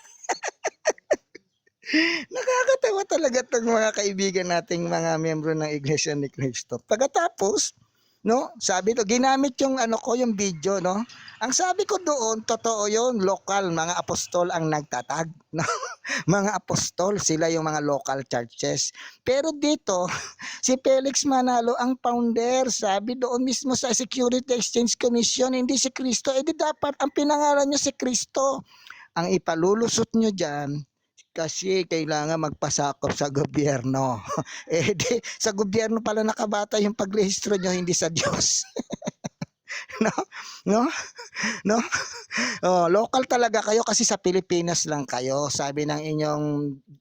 Nakakatawa talaga itong mga kaibigan nating mga miyembro ng Iglesia ni Cristo. Pagkatapos, no, sabi to, ginamit yung ano ko, yung video, no. Ang sabi ko doon, totoo yun, local, mga apostol ang nagtatag, no. Mga apostol, sila yung mga local churches. Pero dito, si Felix Manalo ang founder, sabi doon mismo sa Security Exchange Commission, hindi si Cristo. Eh di dapat ang pinangalan niya si Cristo. Ang ipalulusot nyo dyan, kasi kailangan magpasakop sa gobyerno. Eh di, sa gobyerno pala nakabata yung pagrehistro nyo, hindi sa Diyos. No? No? No? Oh, local talaga kayo kasi sa Pilipinas lang kayo. Sabi ng inyong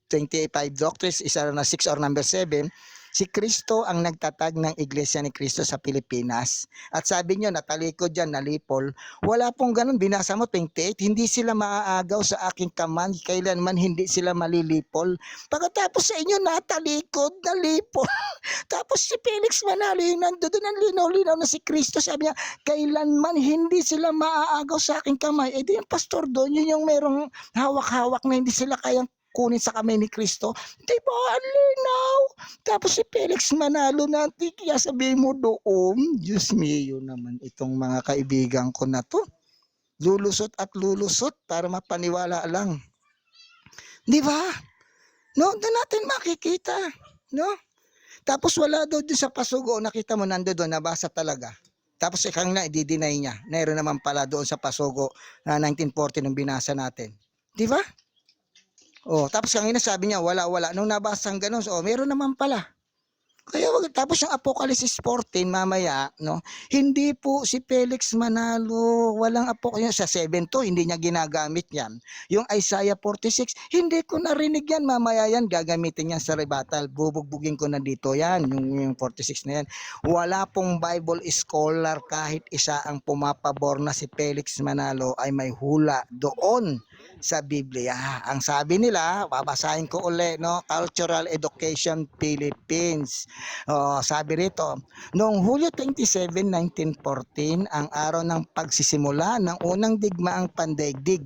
25 doctrines, isa na 6 or number 7, si Kristo ang nagtatag ng Iglesia ni Cristo sa Pilipinas. At sabi nyo, natalikod dyan, nalipol. Wala pong ganun. Binasa mo 28, hindi sila maaagaw sa aking kamay. Kailanman hindi sila malilipol. Pagkatapos sa inyo, natalikod, nalipol. Tapos si Felix Manalo, yung nandoon ang linaw-linaw na si Kristo, sabi niya, kailanman hindi sila maaagaw sa aking kamay. Eh di yung pastor doon, yun yung merong hawak-hawak na hindi sila kayang kunin sa kamay ni Kristo. Di ba, ang linaw? Tapos si Felix Manalo na, kaya sabihin mo doon, Diyos mio naman itong mga kaibigan ko na to. Lulusot at lulusot para mapaniwala lang. Di ba? No, doon natin makikita. No? Tapos wala doon sa pasugo, nakita mo nando doon, nabasa talaga. Tapos ikang na, i-deny niya. Meron naman pala doon sa pasugo na 1940 nung binasa natin. Di ba? Oh, tapos kanina sabi niya, wala. Nung nabasa ang ganun, so, meron naman pala. Kaya tapos yung Apocalypse 14 mamaya, no? Hindi po si Felix Manalo, walang Apocalypse sa 7 to, hindi niya ginagamit 'yan. Yung Isaiah 46, hindi ko narinig 'yan, mamaya 'yan gagamitin niya sa rebuttal. Bubugbugin ko na dito 'yan, yung 46 na 'yan. Wala pong Bible scholar kahit isa ang pumapabor na si Felix Manalo ay may hula doon sa Biblia. Ang sabi nila, babasahin ko uli, no? Cultural Education Philippines. Sabi rito, noong Hulyo 27, 1914, ang araw ng pagsisimula ng unang digmaang pandaigdig.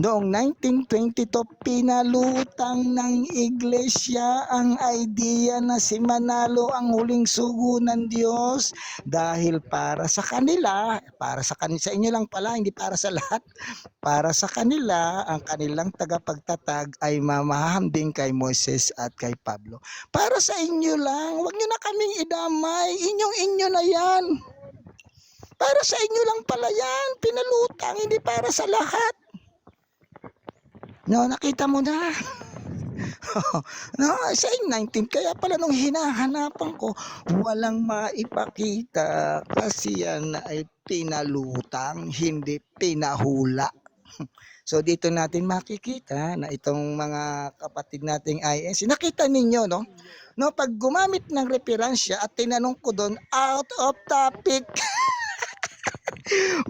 Noong 1922, pinalutang ng iglesia ang idea na si Manalo ang huling sugo ng Diyos dahil para sa kanila, sa inyo lang pala, hindi para sa lahat, para sa kanila, ang kanilang tagapagtatag ay mamahambing kay Moises at kay Pablo. Para sa inyo lang, huwag nyo na kaming idamay, inyong-inyo na yan. Para sa inyo lang pala yan, pinalutang, hindi para sa lahat. No, nakita mo na. No, sa 19, kaya pala nung hinahanapan ko, walang maipakita kasi yan ay pinalutang, hindi pinahula. So dito natin makikita na itong mga kapatid nating INC, nakita ninyo, no? No, pag gumamit ng reperansya at tinanong ko doon, out of topic.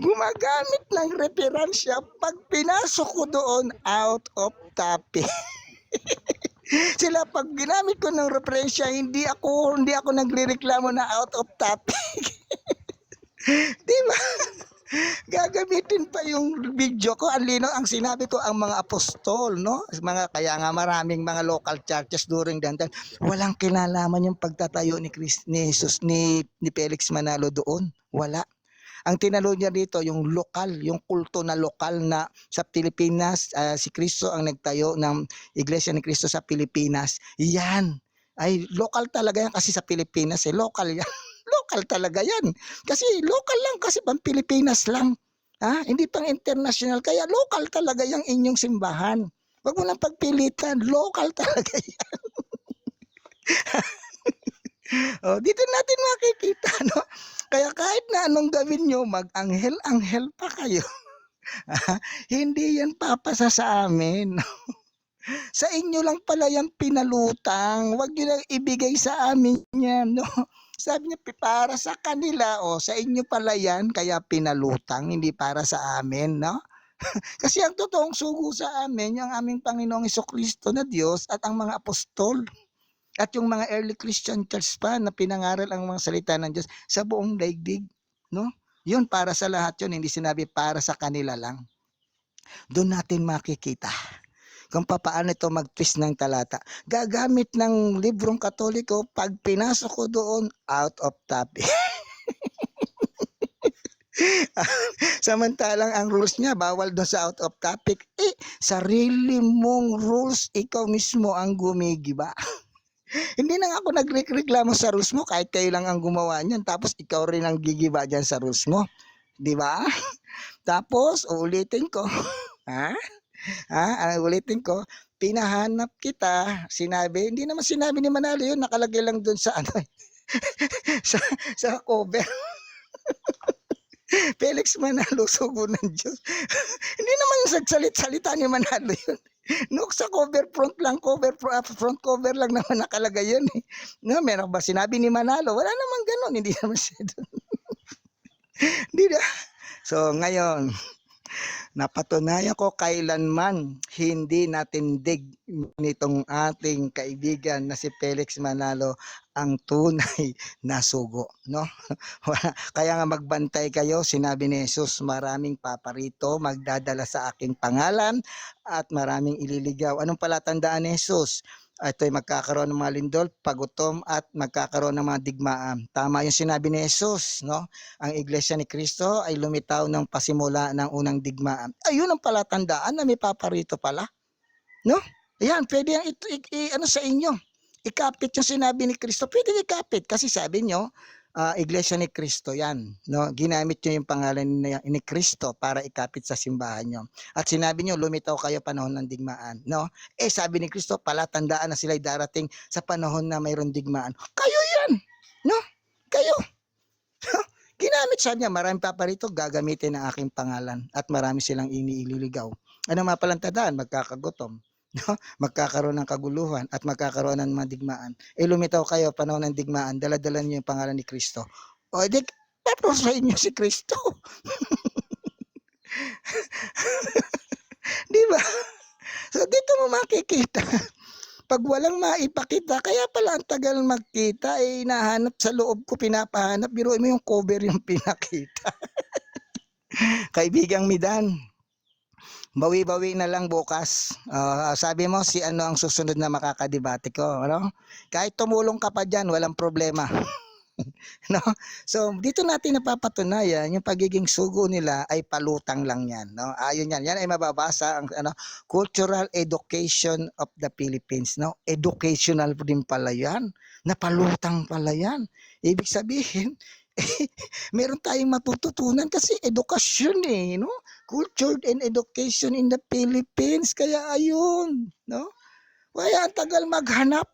Gumagamit ng reperansya, pag pinasok ko doon, out of topic. Sila pag ginamit ko ng referensya, hindi ako nagrereklamo na out of topic. Di ba? Gagamitin pa yung video ko. Ang lino, ang sinabi ko, ang mga apostol, no? Kaya nga maraming mga local churches during that time, walang kinalaman yung pagtatayo ni Jesus, ni Felix Manalo doon. Wala. Ang tinalo niya dito, yung lokal, yung kulto na lokal na sa Pilipinas, si Cristo ang nagtayo ng Iglesia ni Cristo sa Pilipinas. Yan. Ay, local talaga yan kasi sa Pilipinas, local yan. Local talaga yan. Kasi local lang, kasi pang Pilipinas lang. Ha? Hindi pang international. Kaya local talaga yung inyong simbahan. Wag mo lang pagpilitan. Local talaga yan. Dito natin makikita, no? Kaya kahit na anong gawin nyo, mag-anghel-anghel pa kayo. Hindi yan papasa sa amin. Sa inyo lang pala yan pinalutang. Huwag niyo lang ibigay sa amin yan. No? Sabi niya, para sa kanila, sa inyo pala yan, kaya pinalutang, hindi para sa amin, no? Kasi ang totoong sugo sa amin, yung aming Panginoong Kristo na Diyos at ang mga apostol. At yung mga early Christian church pa na pinangaral ang mga salita ng Diyos sa buong daigdig, no? Yun para sa lahat yun, hindi sinabi para sa kanila lang. Doon natin makikita kung paano ito mag-twist ng talata. Gagamit ng librong Katoliko, pag pinasok ko doon, out of topic. Samantalang ang rules niya, bawal doon sa out of topic. Sarili mong rules, ikaw mismo ang gumigiba. Hindi na nga ako nagreklamo sa rules mo kahit kayo lang ang gumawa niyan. Tapos ikaw rin ang gigiba dyan sa rules mo. Di ba? Tapos, uulitin ko. Ha? Ulitin ko, pinahanap kita, sinabi, hindi naman sinabi ni Manalo yun, nakalagay lang doon sa sa cover. Felix Manalo, sugo ng Diyos. Hindi naman nagsalit-salita ni Manalo yun. No, sa cover front cover lang naman nakalagay yun. No, meron ba sinabi ni Manalo? Wala naman ganun, hindi naman siya doon. Hindi na. So, ngayon, napatunayan ko kailanman hindi natindig nitong ating kaibigan na si Felix Manalo ang tunay na sugo, no? Kaya nga magbantay kayo, sinabi ni Jesus, maraming paparito magdadala sa aking pangalan at maraming ililigaw. Anong palatandaan ni Jesus? Ito'y magkakaroon ng mga lindol, pagutom at magkakaroon ng mga digmaan. Tama yung sinabi ni Jesus, no? Ang Iglesia ni Cristo ay lumitaw ng pasimula ng unang digmaan. Ayun ang palatandaan na may paparito pala, no? Ayan, pwede yan ano sa inyo. Ikapit yung sinabi ni Cristo. Pwede ikapit kasi sabi nyo, Iglesia ni Cristo yan, no? Ginamit nyo yung pangalan ni Cristo para ikapit sa simbahan nyo. At sinabi nyo, lumitaw kayo panahon ng digmaan, no? Sabi ni Cristo, palatandaan na sila'y darating sa panahon na mayroong digmaan. Kayo yan, no? Kayo. Ginamit siya niya, maraming paparito, gagamitin ang aking pangalan at marami silang iniililigaw. Ano mapalantandaan? Magkakagutom. No? Magkakaroon ng kaguluhan at magkakaroon ng mga digmaan. Lumitaw kayo panahon ng digmaan, dala-dala niyo yung pangalan ni Kristo. Tapos sa inyo si Kristo. Di ba? So dito mo makikita. Pag walang maipakita, kaya pala ang tagal magkita, hinahanap sa loob ko, pinapahanap. Biruin mo yung cover yung pinakita. Kaibigang Midan, bawi-bawi na lang bukas. Sabi mo, si ano ang susunod na makakadebate ko, ano? Kahit tumulong ka pa dyan, walang problema. No? So, dito natin napapatunayan, yung pagiging sugo nila ay palutang lang yan. No? Ayun yan. Yan ay mababasa ang Cultural Education of the Philippines. No? Educational din pala yan. Napalutang pala yan. Ibig sabihin, meron tayong matututunan kasi edukasyon no? Culture and education in the Philippines. Kaya ayun, no? Kaya ang tagal maghanap.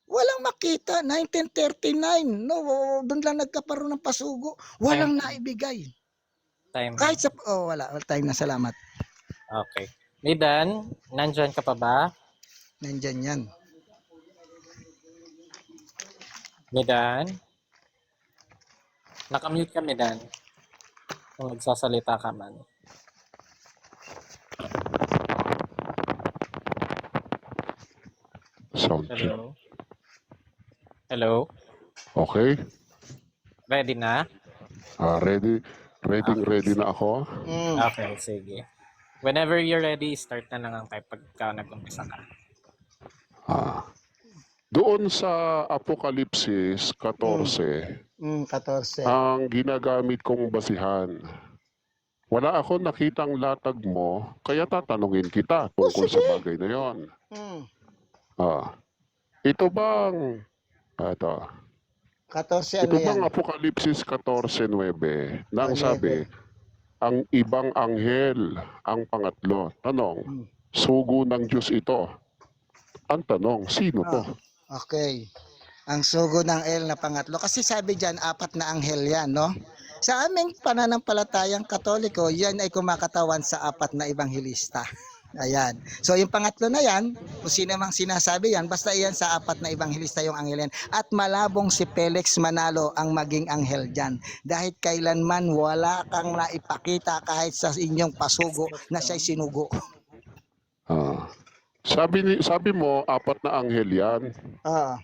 Walang makita. 1939, no? Doon lang nagkaparoon ng pasugo. Walang naibigay. Time. Kahit sa... wala. Time na. Salamat. Okay. Midan, nandyan ka pa ba? Nandyan yan. Midan? Nakamute ka, Midan. Kung nagsasalita ka man. Sound check. Hello? Hello? Okay? Ready na? Ready na ako. Okay, sige. Whenever you're ready, start na lang ang type pagka nag-umpisa ka. Doon sa Apokalipsis 14, 14. ang ginagamit kong basihan. Wala ako nakitang latag mo, kaya tatanungin kita tungkol sa bagay na yon. Ito bang 14 ito bang Apokalipsis 14:9 nang sabi, ang ibang anghel ang pangatlo. Tanong, sugo ng Diyos ito. Ang tanong, sino to? Okay. Ang sugo ng El na pangatlo. Kasi sabi dyan, 4 na anghel yan, no? Sa aming pananampalatayang Katoliko, yan ay kumakatawan sa 4 na ebanghelista. Ayan. So yung pangatlo na yan, kung sino mang sinasabi yan, basta iyan sa 4 na ebanghelista yung anghel yan. At malabong si Felix Manalo ang maging anghel dyan. Dahil kailanman wala kang naipakita kahit sa inyong pasugo na siya'y sinugo. Ah. Sabi mo, 4 na anghel yan. Ah,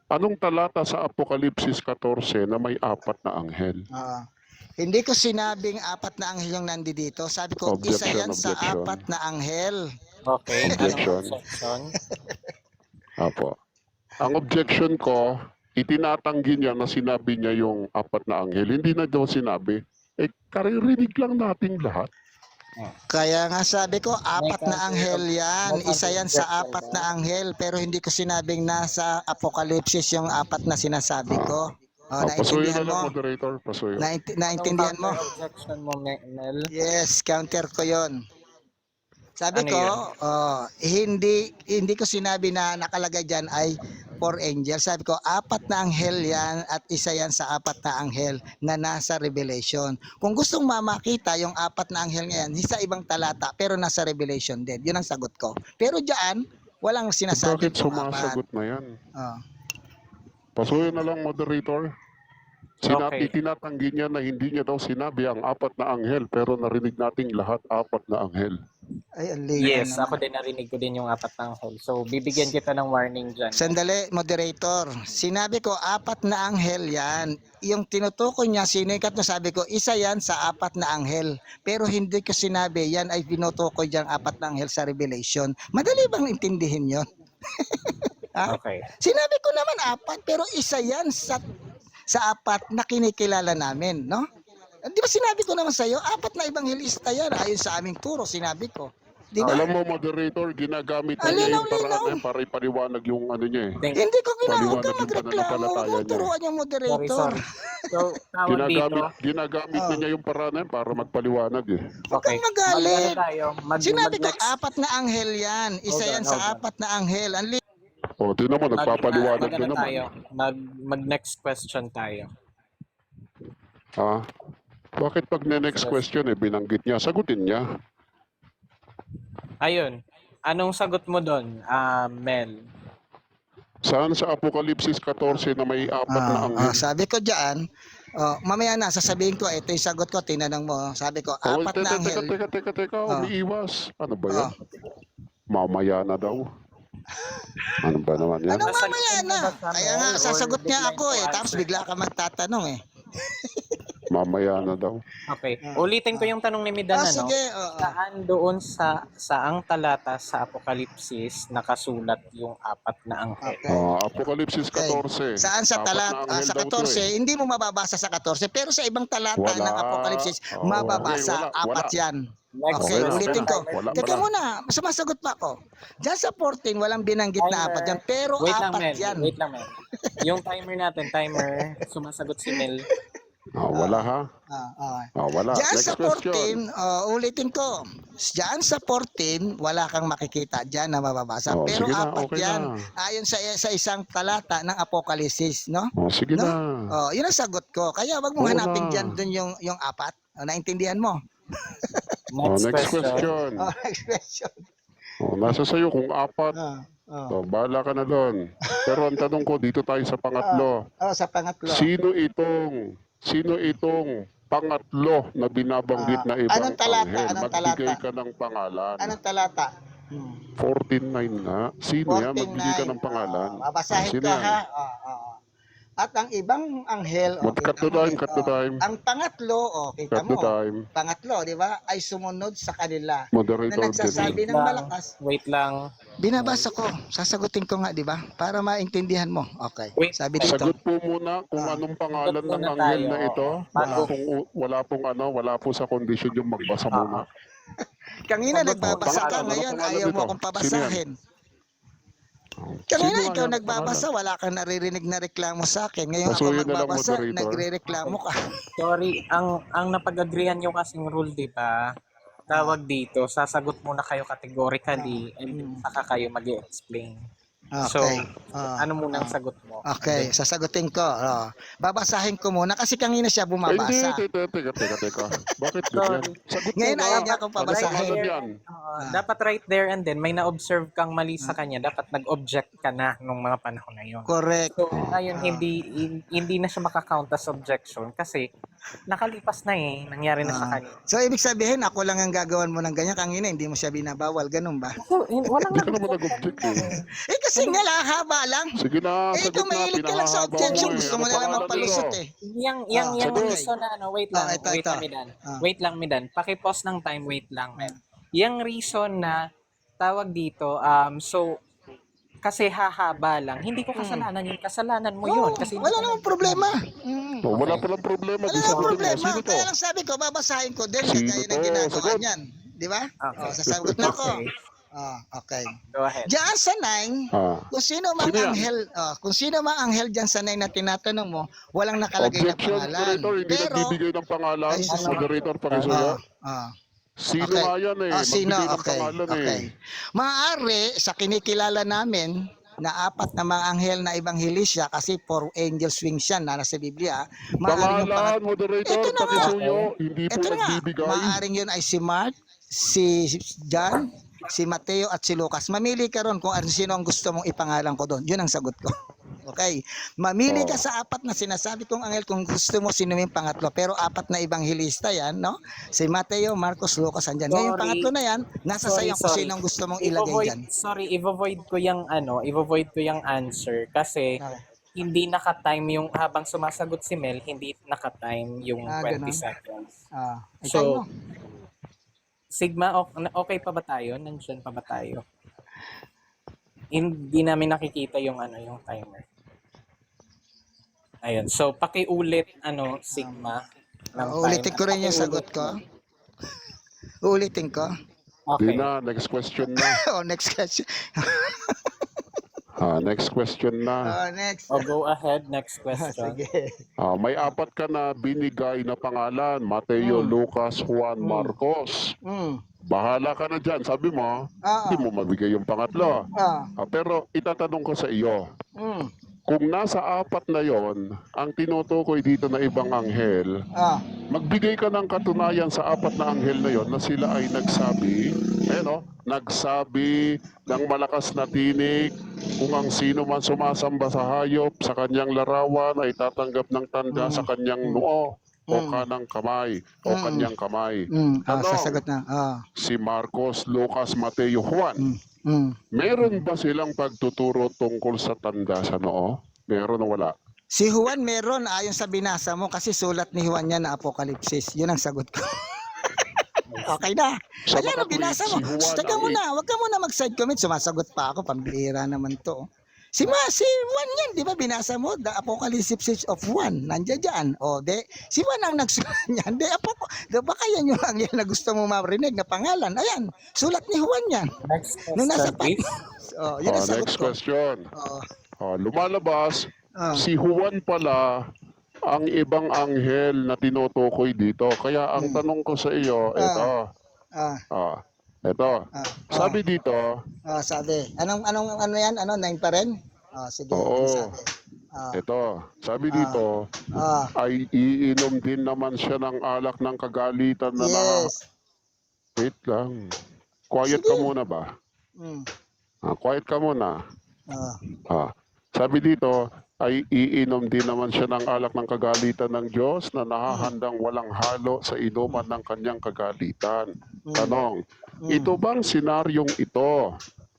Anong talata sa Apokalipsis 14 na may 4 na anghel? ah. Hindi ko sinabing 4 na anghel yung nandito. Sabi ko, isa Objection, yan sa objection. 4 na anghel. Okay, Objection. anong objection? Apo. Ang objection ko, itinatanggi niya na sinabi niya yung 4 na anghel. Hindi na daw sinabi. Eh, karirinig lang nating lahat. Kaya nga sabi ko, 4 na anghel yan. may Isa yan sa counter 4 na anghel. Pero hindi ko sinabing nasa Apokalipsis yung 4 na sinasabi ko. Oh, Pasuyin naintindihan na lang, mo? moderator. Pasuyin. Naintindihan mo? Anong objection mo, Mel? Yes, counter ko yon. Sabi Ano ko, yun? hindi ko sinabi na nakalagay dyan ay 4 angels. Sabi ko, 4 na anghel yan at isa yan sa 4 na anghel na nasa Revelation. Kung gustong makita yung 4 na anghel ngayon, sa ibang talata, pero nasa Revelation din. Yun ang sagot ko. Pero dyan, walang sinasabi Bakit kung 4. sumasagot na yan? Oh. Pasuyin na lang, moderator. Okay. Tinatanggi niya na hindi niya daw sinabi ang 4 na anghel, pero narinig nating lahat 4 na anghel. Ay, ang linaw Yes, naman. ako din narinig ko din yung 4 na anghel. So, bibigyan kita ng warning dyan. Sandali, moderator. Sinabi ko, 4 na anghel yan. Yung tinutukoy niya, sinikat na sabi ko, isa yan sa 4 na anghel. Pero hindi ko sinabi, yan ay tinutukoy diyang 4 na anghel sa Revelation. Madali bang intindihin yon? Ha? Okay. Sinabi ko naman 4, pero isa yan sa 4 na kinikilala namin, no? Di ba sinabi ko naman sa iyo, 4 na ebanghelista yan. Ayon sa aming turo, sinabi ko. Di ba? Alam mo, moderator, ginagamit na niya yung paraan na yun para ipaliwanag yung ano niya eh. Hindi ko Paliwanag ginagawa yung magreklamo. pananampalataya niya. Tuturuan yung Sorry, moderator. sorry. So, tawag dito. Ginagamit na niya yung paraan na yun para magpaliwanag eh. Huwag Okay. kang magalit. Mag-ano tayo? Sinabi ko, Mag-next. 4 na anghel yan. Isa Hold on, yan sa hold on. 4 na anghel. Ang O, tinan mo, nagpapaliwanag mag-ano na naman. tayo? Mag-next question tayo. Ha? Bakit pag next question eh, binanggit niya, sagutin niya. Ayun. Anong sagot mo doon, Mel? Saan sa Apokalipsis 14 na may 4 na anghel? sabi ko diyan, mamaya na sasabihin ko, ito yung sagot ko, tinanong mo. Sabi ko, 4 na anghel. Teka, umiiwas. Ano ba yan? Mamaya na daw. Ano ba naman yan? Anong mamaya Nasagot mo na? ba sa Kaya Mel nga, or sasagot niya decline ako to eh. answer? Tapos bigla ka magtatanong eh. Mamaya na daw. Okay. Ulitin ko yung tanong ni Midan, ano? Sige. Saan doon sa saang talata sa Apokalipsis nakasulat yung 4 na anghel? Okay. Apokalipsis 14. Saan sa 4 na talata anghel sa daw to 14, eh. hindi mo mababasa sa 14, pero sa ibang talata Wala. ng Apokalipsis, Oh, mababasa. okay, wala. 4 yan. Next Okay, Okay, ulitin ko. wala. Teka muna, sumasagot pa ako. Diyan sa 14, walang binanggit na 4 yan, pero Wait lang, 4 Mel. yan. Wait lang, Mel. Yung timer, sumasagot si Mel. Wala ha? Wala. Diyan Next sa question. 14, ulitin ko. Diyan sa 14, wala kang makikita diyan na mababasa. Pero Sige na, 4 okay yan. na. Ayon sa isang talata ng Apokalipsis, no? Sige No? na. Yun ang sagot ko. Kaya wag mong Oo hanapin na. diyan dun yung 4. Naintindihan mo? Next, Next question. Next question. Nasa sayo kung 4. Bahala ka na doon. Pero ang tanong ko, dito tayo sa pangatlo. Sa pangatlo. Sino itong pangatlo na binabanggit na ibang anong talata? anghel? Anong Magbigay talata? ka ng pangalan. Anong talata? 14.9 na. Sino yan? Magbigay ka ng pangalan. Babasahin Sino ko yan? ha. At ang ibang anghel, Cut to time. ang pangatlo, kita Cut to mo, time. pangatlo, di ba, ay sumunod sa kanila Moderator na nagsasabi ng malakas. Wait lang. Binabasa ko, sasagutin ko nga, di ba, para maintindihan mo. Okay, Wait, sabi dito. Sagot po muna kung anong pangalan Sagot ng muna anghel tayo. na ito. Wala pong sa kondisyon yung magbasa muna. Kanina Sagot mo. nagbabasa ka, Pangalan, ngayon pangalan ayaw mo nito? akong pabasahin. Kanina Sino nga ikaw yan? nagbabasa, wala kang naririnig na reklamo sa akin. Ngayon ako Pasuyin na lang, magbabasa, moderator. nagre-reklamo ka. Sorry, ang napag-agreean nyo kasing rule, di ba? Tawag dito, sasagot muna kayo categorically and saka kayo mag-explain. So, Okay. ano muna ang sagot mo? Okay, sasagutin ko. Babasahin ko muna kasi kanina siya Hindi, bumabasa. teka. Bakit ganyan? Sorry. Sagot mo Ngayon na. ayaw niya akong Ano pabasahin. pangalan yan? Dapat right there and then, may na-observe kang mali sa kanya, dapat nag-object ka na nung mga panahon na yun. Correct. So, ngayon, hindi na siya makakount as objection kasi nakalipas na nangyari na sa kanya. So, ibig sabihin, ako lang ang gagawan mo ng ganyan. Kanina, hindi mo siya binabawal. Ganun ba? So, walang Hindi ka naman nag-object eh. Kasi nga lang, haba lang. Sige na, Ikaw sagot na. mahilig ka lang sa Pinahahaba objection. mo eh. Gusto Ano mo na lang pangalan magpalusot nito? eh. Yung sagot. reason na wait lang, ito. wait lang, Midan. Ah. Wait lang, Midan. Paki-pause ng time, wait lang, men. Yung reason na tawag dito, so, kasi hahaba lang, hindi ko kasalanan yun. Kasalanan mo yun. Kasi Wala namang problema. Oh, wala palang problema. Wala Di namang sagutin mo. problema. Sino to? Kaya lang sabi ko, babasahin ko din Sino kagaya ng to? ginagawa Sagot. niyan. Di ba? Okay. Sasagot na ko. Okay. Okay. Go ahead. Diyan sa 9, Ah. kung sino mang Sino yan? anghel, kung sino mang anghel diyan sa 9 na tinatanong mo, walang nakalagay na Objection, pangalan. moderator. Hindi nagbibigay ng pangalan. Ay, sus- Moderator, pakisuyo. ah, Sino okay. nga yan eh? Sino? Magbigay ng Okay. pangalan Okay. eh. Maaari sa kinikilala namin na 4 na mga anghel na ebanghelisya kasi 4 angels wings yan na nasa Biblia. Maaaring yung Pangalan, moderator, Ito na nga. pakisuyo. Hindi po Ito na nga, nagbibigay. maaaring yun ay si Mark, si John, si Mateo at si Lucas. Mamili ka ron kung sino ang gusto mong ipangalan ko doon. Yun ang sagot ko. Okay. Mamili ka sa 4 na sinasabi kong anghel kung gusto mo sino yung pangatlo. Pero 4 na ebanghelista yan, no? Si Mateo, Marcos, Lucas, andyan. Ngayon yung Sorry. pangatlo na yan, nasa sayo kung sino ang gusto mong ilagay dyan. I-avoid ko yung answer kasi Okay. hindi naka-time yung habang sumasagot si Mel, hindi naka-time yung 20 Ganon. seconds. Ikaw So, mo. Sigma, okay pa ba tayo? Nandiyan pa ba tayo? Hindi namin nakikita yung yung timer. Ayun. So, pakiulit, Sigma. ng Uulitin timer. ko rin yung Pakiulit sagot ko. Uulitin ko. Di Okay. na, next question na. Next question. Next question na. Next. Go ahead. Next question. Sige. May 4 ka na binigay na pangalan. Mateo, Lucas, Juan, Marcos. Bahala ka na dyan. Sabi mo, hindi mo mabigay yung pangatlo. Pero itatanong ko sa iyo, kung nasa 4 na yon, ang tinutukoy dito na ibang anghel, magbigay ka ng katunayan sa 4 na anghel na yon na sila ay nagsabi, nagsabi ng malakas na tinig kung ang sino man sumasamba sa hayop sa kanyang larawan ay tatanggap ng tanda sa kanyang noo o kanang kamay o kanyang kamay. Sasagot na. Si Marcos, Lucas, Mateo, Juan. Meron ba silang pagtuturo tungkol sa tanda sa noo? Meron o wala? Si Juan meron, ayon sa binasa mo, kasi sulat ni Juan yan na Apokalipsis. Yun ang sagot ko. Okay na. Sa Ayan ang makatwid, binasa mo. si Juan Teka ang muna, wag ka muna mag-side comment. Sumasagot pa ako, pambihira naman to. Si Juan yan, di ba binasa mo? The Apocalypse of Juan, nandiyan dyan. Si Juan ang nagsulat niyan. Baka yan yung anghel na gusto mo marinig na pangalan. Ayan, sulat ni Juan yan. Next Nung nasa question, please. Yun ang sagot Next ko. question. Oo. Lumalabas, Ah. si Juan pala ang ibang anghel na tinutukoy dito. Kaya ang tanong ko sa iyo, ito. Ito. Sabi dito, Sabi. Ano yan? 9 pa rin? Sige. Oo. Ano sabi? ito. Sabi dito, ay iinom din naman siya ng alak ng kagalitan na Yes. Wait lang. Quiet ka Sige. muna ba? Mm. Quiet ka muna. Ah. Sabi dito, ay iinom din naman siya ng alak ng kagalitan ng Diyos na nahahandang walang halo sa inuman ng kanyang kagalitan. Tanong, ito bang senaryong ito?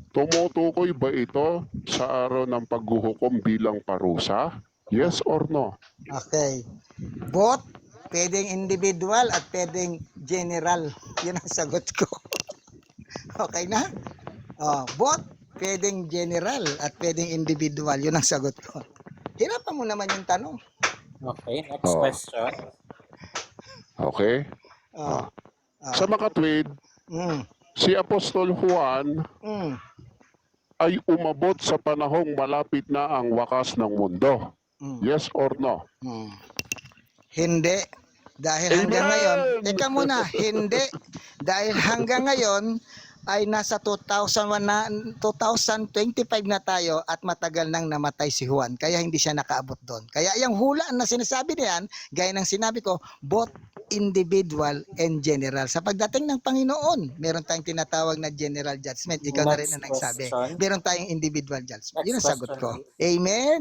Tumutukoy ba ito sa araw ng paghuhukom bilang parusa? Yes or no? Okay. Both, pwedeng individual at pwedeng general. Yun ang sagot ko. Okay na? Both, pwedeng general at pwedeng individual. Yun ang sagot ko. Hirapan mo naman yung tanong. Okay, next question. Okay? Sa makatwid, Mm. si Apostol Juan Mm. ay umabot sa panahong malapit na ang wakas ng mundo. Yes or no? Hindi. Dahil hanggang Amen! ngayon, teka muna, hindi. Dahil hanggang ngayon, ay nasa 2001 na, 2025 na tayo at matagal nang namatay si Juan. Kaya hindi siya nakaabot doon. Kaya yung hula na sinasabi niyan, gaya ng sinabi ko, both individual and general. Sa pagdating ng Panginoon, meron tayong tinatawag na general judgment. Ikaw na rin Next ang nagsabi. question. Meron tayong individual judgment. Yun Next ang sagot question, ko. please. Amen.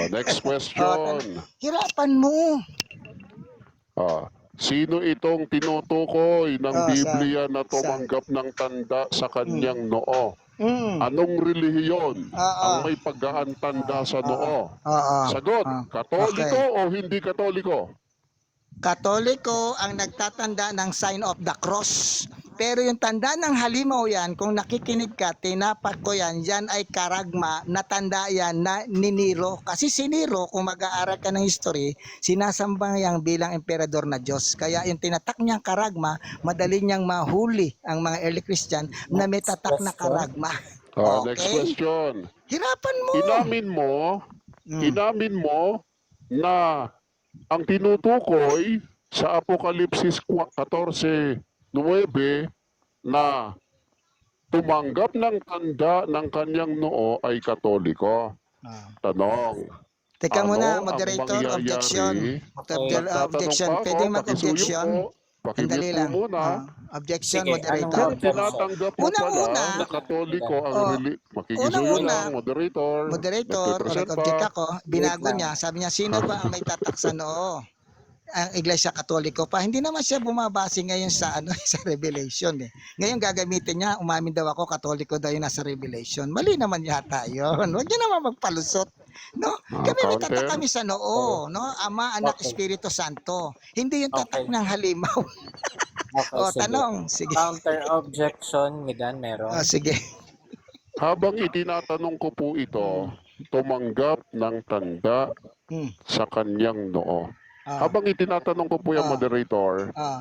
Next Oh, question. hirapan mo. Sino itong tinutukoy ng Oh, Biblia na sa tumanggap ng tanda sa mm, kanyang noo? mm, Anong relihiyon oo, ang may paggaan tanda sa oo, noo? oo, Sagot, okay. Katoliko o hindi Katoliko? Katoliko ang nagtatanda ng sign of the cross. Pero yung tanda ng halimaw yan, kung nakikinig ka, tinapak ko yan, yan ay karagma na tanda yan na ni Nero. Kasi si Nero, kung mag-aaral ka ng history, sinasamba yang bilang emperador na Diyos. Kaya yung tinatak niyang karagma, madali niyang mahuli ang mga early Christian na may Next tatak na question. karagma. Next Okay? question. Hirapan mo. Inamin mo, Mm. inamin mo na ang tinutukoy sa Apokalipsis 14:9 na tumanggap ng tanda ng kanyang noo ay Katoliko. Ah. Tanong, Teka muna, ano ang moderator, objection. mangyayari? Nagtatanong Objection. pa ako, Pwedeng pakisuyo mag-objection. po. Sandali Pakimute po lang. muna. Objection, Sige, anong moderator. Kung objection? tinatanggap mo Unang-una, pala na Katoliko ang oh, makikisuyo unang-una, lang, moderator. moderator, o Nagpe-present nag-object pa. ako, Wait binago lang. niya, sabi niya, sino ba ang may tatak sa noo? Ang Iglesia Katoliko pa. Hindi naman siya bumabase ngayon sa sa Revelation eh. Ngayon gagamitin niya, umamin daw ako, Katoliko daw yung nasa Revelation. Mali naman yata yun. Huwag niyo naman magpalusot. No? Kami may tatak Counter. kami sa noo, no? Ama, Anak, Okay. Espiritu Santo. Hindi yung tatak Okay. ng halimaw. Okay, O, sige. tanong. Sige. Counter objection, Midan, meron. Sige. Habang itinatanong ko po ito, tumanggap ng tanda Hmm. sa kanyang noo. Ah, Habang itinatanong ko po yung Ah. moderator, ah,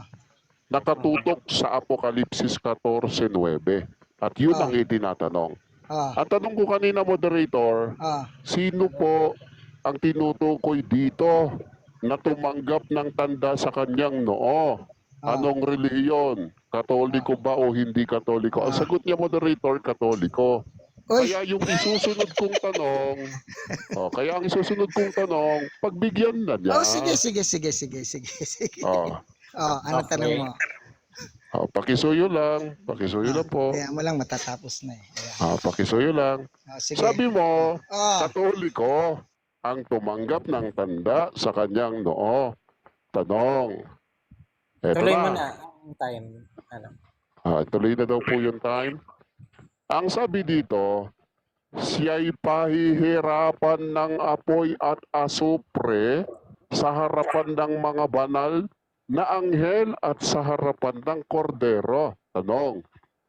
nakatutok sa Apokalipsis 14:9. At yun ang itinatanong. ah, Ang tanong ko kanina, moderator, ah. sino po ang tinutukoy dito na tumanggap ng tanda sa kanyang noo? Anong relihiyon? Katoliko ba o hindi Katoliko? Ang sagot niya, moderator, Katoliko. Uy, Kaya yung isusunod kong tanong, kaya ang isusunod kong tanong, pagbigyan na niya. oh, sige, sige, sige, sige, sige, sige. Oh, Ano Okay. tanong mo? pakisuyo lang po. Kaya mo lang matatapos na eh. Ayan. Pakisuyo lang. Sige. Sabi mo, Ah, Katoliko ang tumanggap ng tanda sa kanyang noo. Tanong, eto Tuloy mo na. na ang time. Ano? Tuloy na daw po yung time. Ang sabi dito, siya'y pahihirapan ng apoy at asupre sa harapan ng mga banal na anghel at sa harapan ng kordero. Tanong,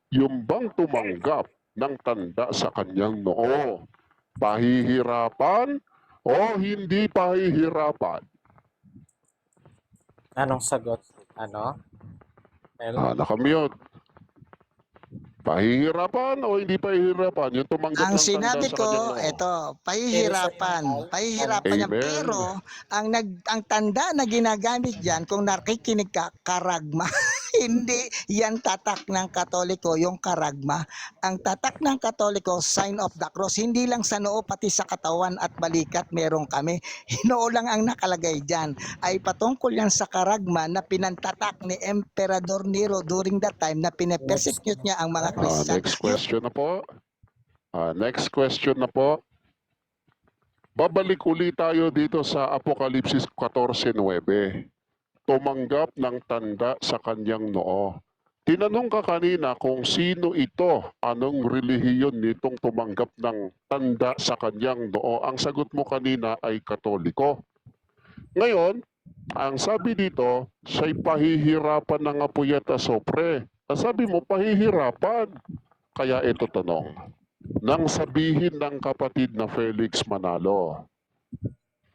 yung bang tumanggap ng tanda sa kanyang noo, pahihirapan o hindi pahihirapan? Anong sagot? Ano? Mel? Nakamute. Pahihirapan o hindi pahihirapan? Yung tumanggap ang ng tanda sinabi sa ko, kanyang noo. eto, pahihirapan. Pahihirapan yan. Amen. Pero, ang tanda na ginagamit diyan kung nakikinig ka, karagma. Hindi yan tatak ng Katoliko, yung karagma. Ang tatak ng Katoliko, sign of the cross. Hindi lang sa noo, pati sa katawan at balikat meron kami. Noo lang ang nakalagay dyan. Ay patungkol yan sa karagma na pinantatak ni Emperador Nero during that time na pinapersecute niya ang mga Christian. Next question na po. Next question na po. Babalik ulit tayo dito sa Apokalipsis 14:9. Tumanggap ng tanda sa kanyang noo. Tinanong ka kanina kung sino ito, anong relihiyon nitong tumanggap ng tanda sa kanyang noo. Ang sagot mo kanina ay Katoliko. Ngayon, ang sabi dito, siya'y pahihirapan ng apoy at asupre. Ang sabi mo, pahihirapan. Kaya ito tanong, nang sabihin ng kapatid na Felix Manalo,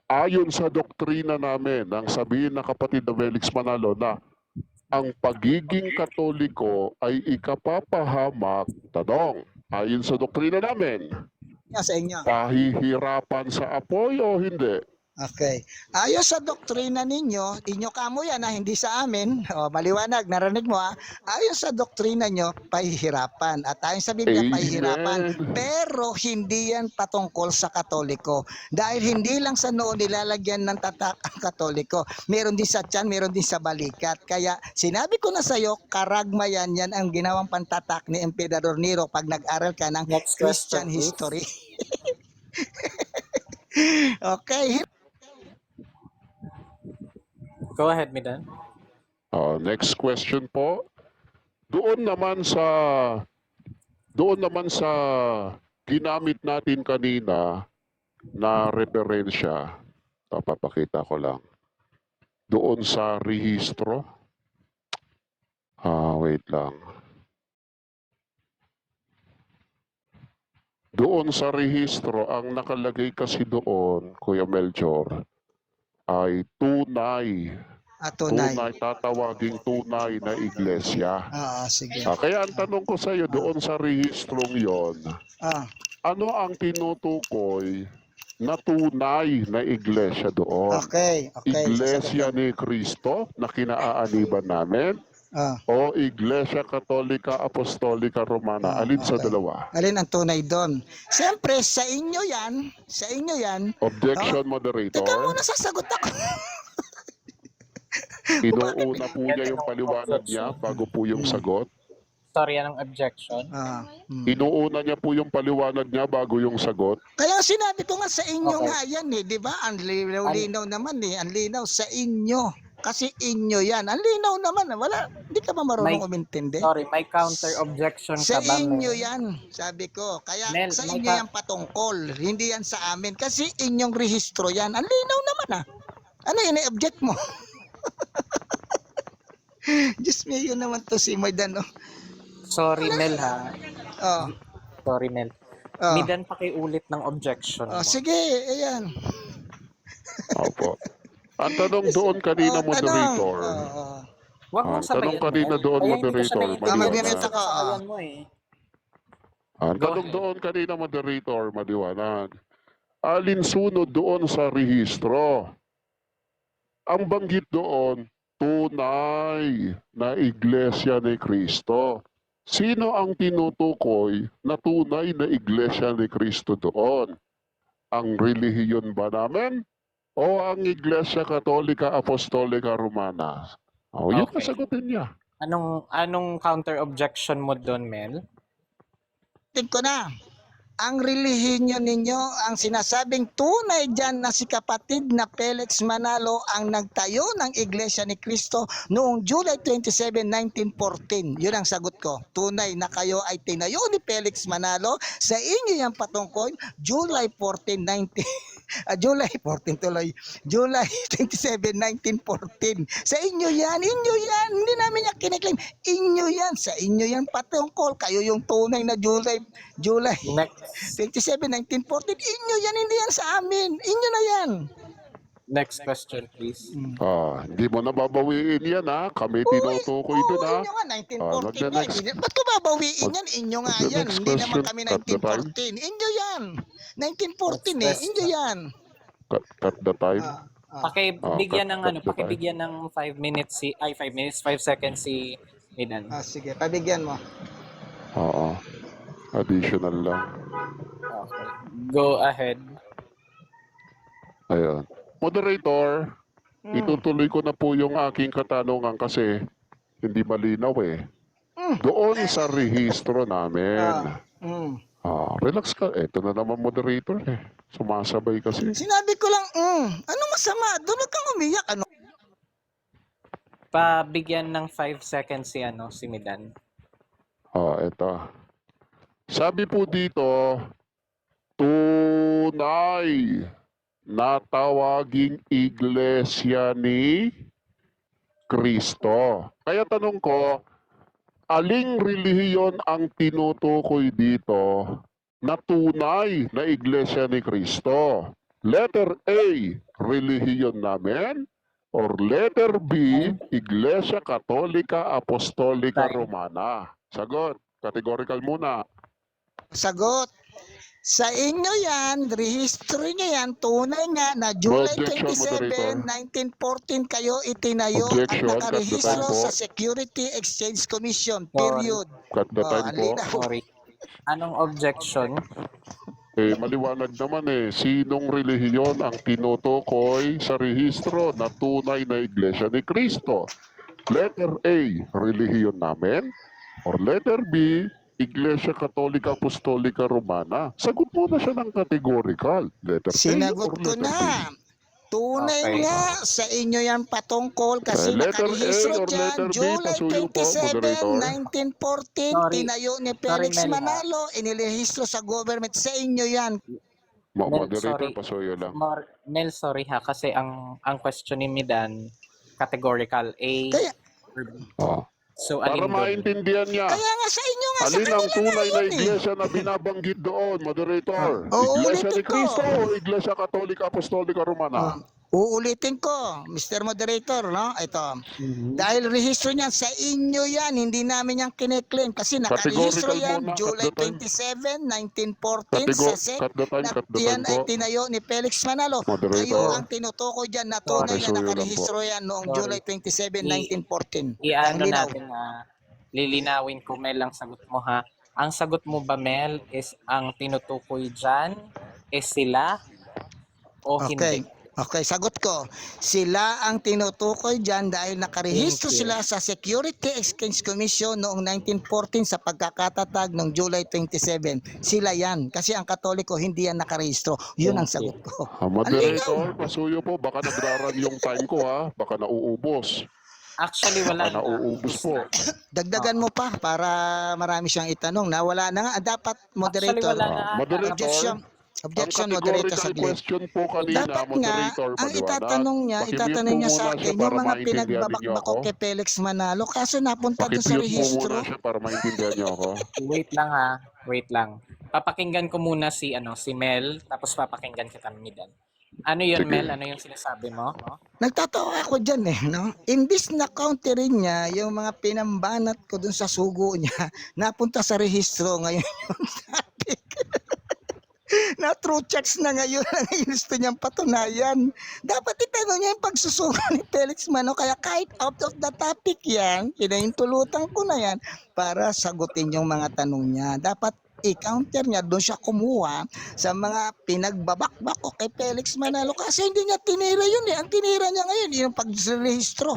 ayon sa doktrina namin, nang sabihin ng kapatid na Felix Manalo na ang pagiging Katoliko ay ikapapahamak, tanong, ayon sa doktrina namin, Sa inyo. pahihirapan sa apoy o hindi? Okay. Ayon sa doktrina ninyo, inyo kamo yan ha, hindi sa amin. O, maliwanag, narinig mo ha. Ayon sa doktrina nyo, pahihirapan. At ayon sa Biblia, pahihirapan. Amen. Pero hindi yan patungkol sa Katoliko. Dahil hindi lang sa noo nilalagyan ng tatak ang Katoliko. Meron din sa tiyan, meron din sa balikat. Kaya sinabi ko na sa iyo, karagma yan ang ginawang pantatak ni Emperador Nero pag nag-aral ka ng Next Christian question, please. history. Okay. Go ahead, Midan. Next question po. Doon naman sa ginamit natin kanina na referensya, papakita ko lang. Doon sa rehistro. Wait lang. Doon sa rehistro, ang nakalagay kasi doon, Kuya Melchor, ay tunay. Tunay. Tatawaging tunay na iglesia. Sige. Kaya ang tanong ko sa iyo doon sa rehistrong yon, Ah, ano ang tinutukoy na tunay na iglesia doon? okay. Iglesia ni Cristo na kinaaaniban namin o Iglesia Katolika Apostolika Romana? Alin sa dalawa? Alin ang tunay doon? Siyempre, sa inyo yan. Objection, Teka moderator. muna, sasagot ako. Inuuna po niya yung paliwanag niya bago po yung sagot. Sorry, anong objection? Inuuna niya po yung paliwanag niya bago yung sagot. Kaya sinabi ko nga sa inyo Okay. nga yan di ba? Ang linaw naman ang linaw sa inyo. Kasi inyo yan. Ang linaw naman, wala, hindi ka ba marunong umintindi? Sorry, may counter objection Sa ka ba? inyo Mel? yan, sabi ko. Kaya Mel, sa may inyo yan patungkol, hindi yan sa amin. Kasi inyong rehistro yan. Ang linaw naman Ano ini-object mo? Diyos me, yun naman to si Maydano. Sorry, Mel, ha? Oh, Sorry, Mel. oh. Midan, pakiulit ng objection mo. Sige, ayan. Opo. Ang tanong doon kanina, moderator. Huwag mong tanong sabayan, kanina Mel. doon, Kaya hindi ko moderator, siya naiintindihan. mag-mute ako, Sabayan mo eh. Ang Go tanong ahead. doon kanina, moderator, maliwanag. Alinsunod doon sa rehistro? Ang banggit doon, tunay na iglesia ni Cristo. Sino ang tinutukoy na tunay na iglesia ni Cristo doon? Ang relihiyon ba namin? O ang Iglesia Katolika Apostolika Romana? Yun Okay. ang sagutin niya. Anong counter objection mo doon, Mel? Tingin ko na. Ang relihiyon ninyo, ang sinasabing tunay dyan na si kapatid na Felix Manalo ang nagtayo ng Iglesia ni Cristo noong July 27, 1914. Yun ang sagot ko. Tunay na kayo ay tinayo ni Felix Manalo. Sa inyo yan patungkol, July 14, 19... July 14 tuloy. July 27, 1914. Sa inyo yan. Hindi namin yan kiniklaim. Inyo yan. Sa inyo yan patungkol. Kayo yung tunay na July Next 27, 1914. Inyo yan, hindi yan sa amin. Inyo na yan. next question, please. Hindi mo nababawiin yan ha. Kami tinutukoy doon ha. Inyo nga, 1914 Magna nga. next. Ba't ko babawiin yan? Inyo nga Magna yan. next Hindi naman question kami at the time. 1914. Inyo yan. 1914 Next Inyo yan. Cut the time. Pakibigyan ng cut the time. pakibigyan ng 5 minutes 5 seconds si Midan. Sige, pabigyan mo. Oo. Additional lang. Okay. Go ahead. Ayun. Moderator, itutuloy ko na po yung aking katanungan kasi hindi malinaw eh. Doon sa rehistro namin. Relax ka. Ito na naman moderator eh. Sumasabay kasi. Sinabi ko lang, ano masama? Doon kang umiyak. Ano? Pabigyan ng 5 seconds si Midan. Ito. Sabi po dito, tunay na tawaging iglesia ni Cristo. Kaya tanong ko, aling relihiyon ang tinutukoy dito na tunay na iglesia ni Cristo? Letter A, relihiyon namin? Or letter B, Iglesia Katolika Apostolika Time. Romana? Sagot, categorical muna. Sagot. Sa inyo yan, rehistro nyo yan, tunay nga na July Objection, 27, Moderator. 1914 kayo itinayo at Objection, cut the nakarehistro time po. sa Security Exchange Commission, Sorry. period. Cut the time ang po. linaw. Sorry. Anong objection? Maliwanag naman sinong relihiyon ang tinutukoy sa rehistro na tunay na Iglesia ni Cristo? Letter A, relihiyon namin? Or letter B, Iglesia Katolika Apostolika Romana? Sagot mo na siya ng categorical. Letter A Sinagot or ko letter B? na. Tunay Okay. nga sa inyo yan patungkol kasi Letter A nakarehistro or dyan letter B, July pasuyo po, 27, Moderator. 1914 Sorry. tinayo ni Felix Sorry, Mel. Manalo, inilehistro sa government. Sa inyo yan. Mel, Moderator, sorry. pasuyo lang. Mel, sorry ha, kasi ang question ni Midan, categorical A. Kaya, or B. Oh. So, Para alin doon? maintindihan niya. kaya nga sa inyo nga, sa Alin ang kanila tunay nga na yun eh. iglesia na binabanggit doon, Moderator? Oo, Iglesia ni ulitin ko. Cristo o Iglesia Katolika Apostolika Romana? Uulitin ko, Mr. Moderator, no? Ito. Dahil rehistro niyan, sa inyo yan, hindi namin yan kine-claim kasi nakarehistro Categorical yan muna, July cut the time. 27, 1914 sa SEC. Cut the time, Na, cut the yan time ay po. tinayo ni Felix Manalo. Moderator. Kayo ang tinutukoy dyan na tunay na Sorry. nakarehistro yan noong Sorry. July 27, 1914. Ang I-ano linaw. natin lilinawin ko, Mel, ang sagot mo ha. Ang sagot mo ba, Mel, is ang tinutukoy dyan is sila o Okay. hindi? Okay, sagot ko. Sila ang tinutukoy dyan dahil nakarehistro Thank you. sila sa Security Exchange Commission noong 1914 sa pagkakatatag noong July 27. Sila yan. Kasi ang Katoliko hindi yan nakarehistro. Yun ang Thank you. sagot ko. Moderator, pasuyo po. Baka nagraran yung time ko ha. Baka nauubos. Actually, wala Baka nauubos po. Dagdagan mo pa para marami siyang itanong na wala na nga. Dapat Actually, moderator. wala na. Moderator, Objection. Objection, moderator categorical saglit. question po kanina, Dapat nga, Moderator, ang maliwanag. itatanong niya Pakimute po sa muna akin, siya yung para mga maintindihan ninyo pinagbabakbako ako. kay Felix Manalo, kaso napunta doon sa Pakimute po rehistro. muna siya para maintindihan niyo ako. Wait lang ha. Wait lang. Papakinggan ko muna si Mel, tapos papakinggan kita ni Dan. Ano yun, Sige. Mel? Ano yung sinasabi mo? Nagtatawa ako dyan no? Imbis na counterin niya yung mga pinambanat ko dun sa sugo niya, napunta sa rehistro ngayon yung topic. Na true checks na ngayon ang gusto niyang patunayan. Dapat itanong niya yung pagsusuko ni Felix Mano. Kaya kahit out of the topic yan, pinahintulutan ko na yan para sagutin yung mga tanong niya. Dapat i-counter niya, doon siya kumuha sa mga pinagbabakbak ko kay Felix Manalo kasi hindi niya tinira yun eh. Ang tinira niya ngayon, yung pag-rehistro.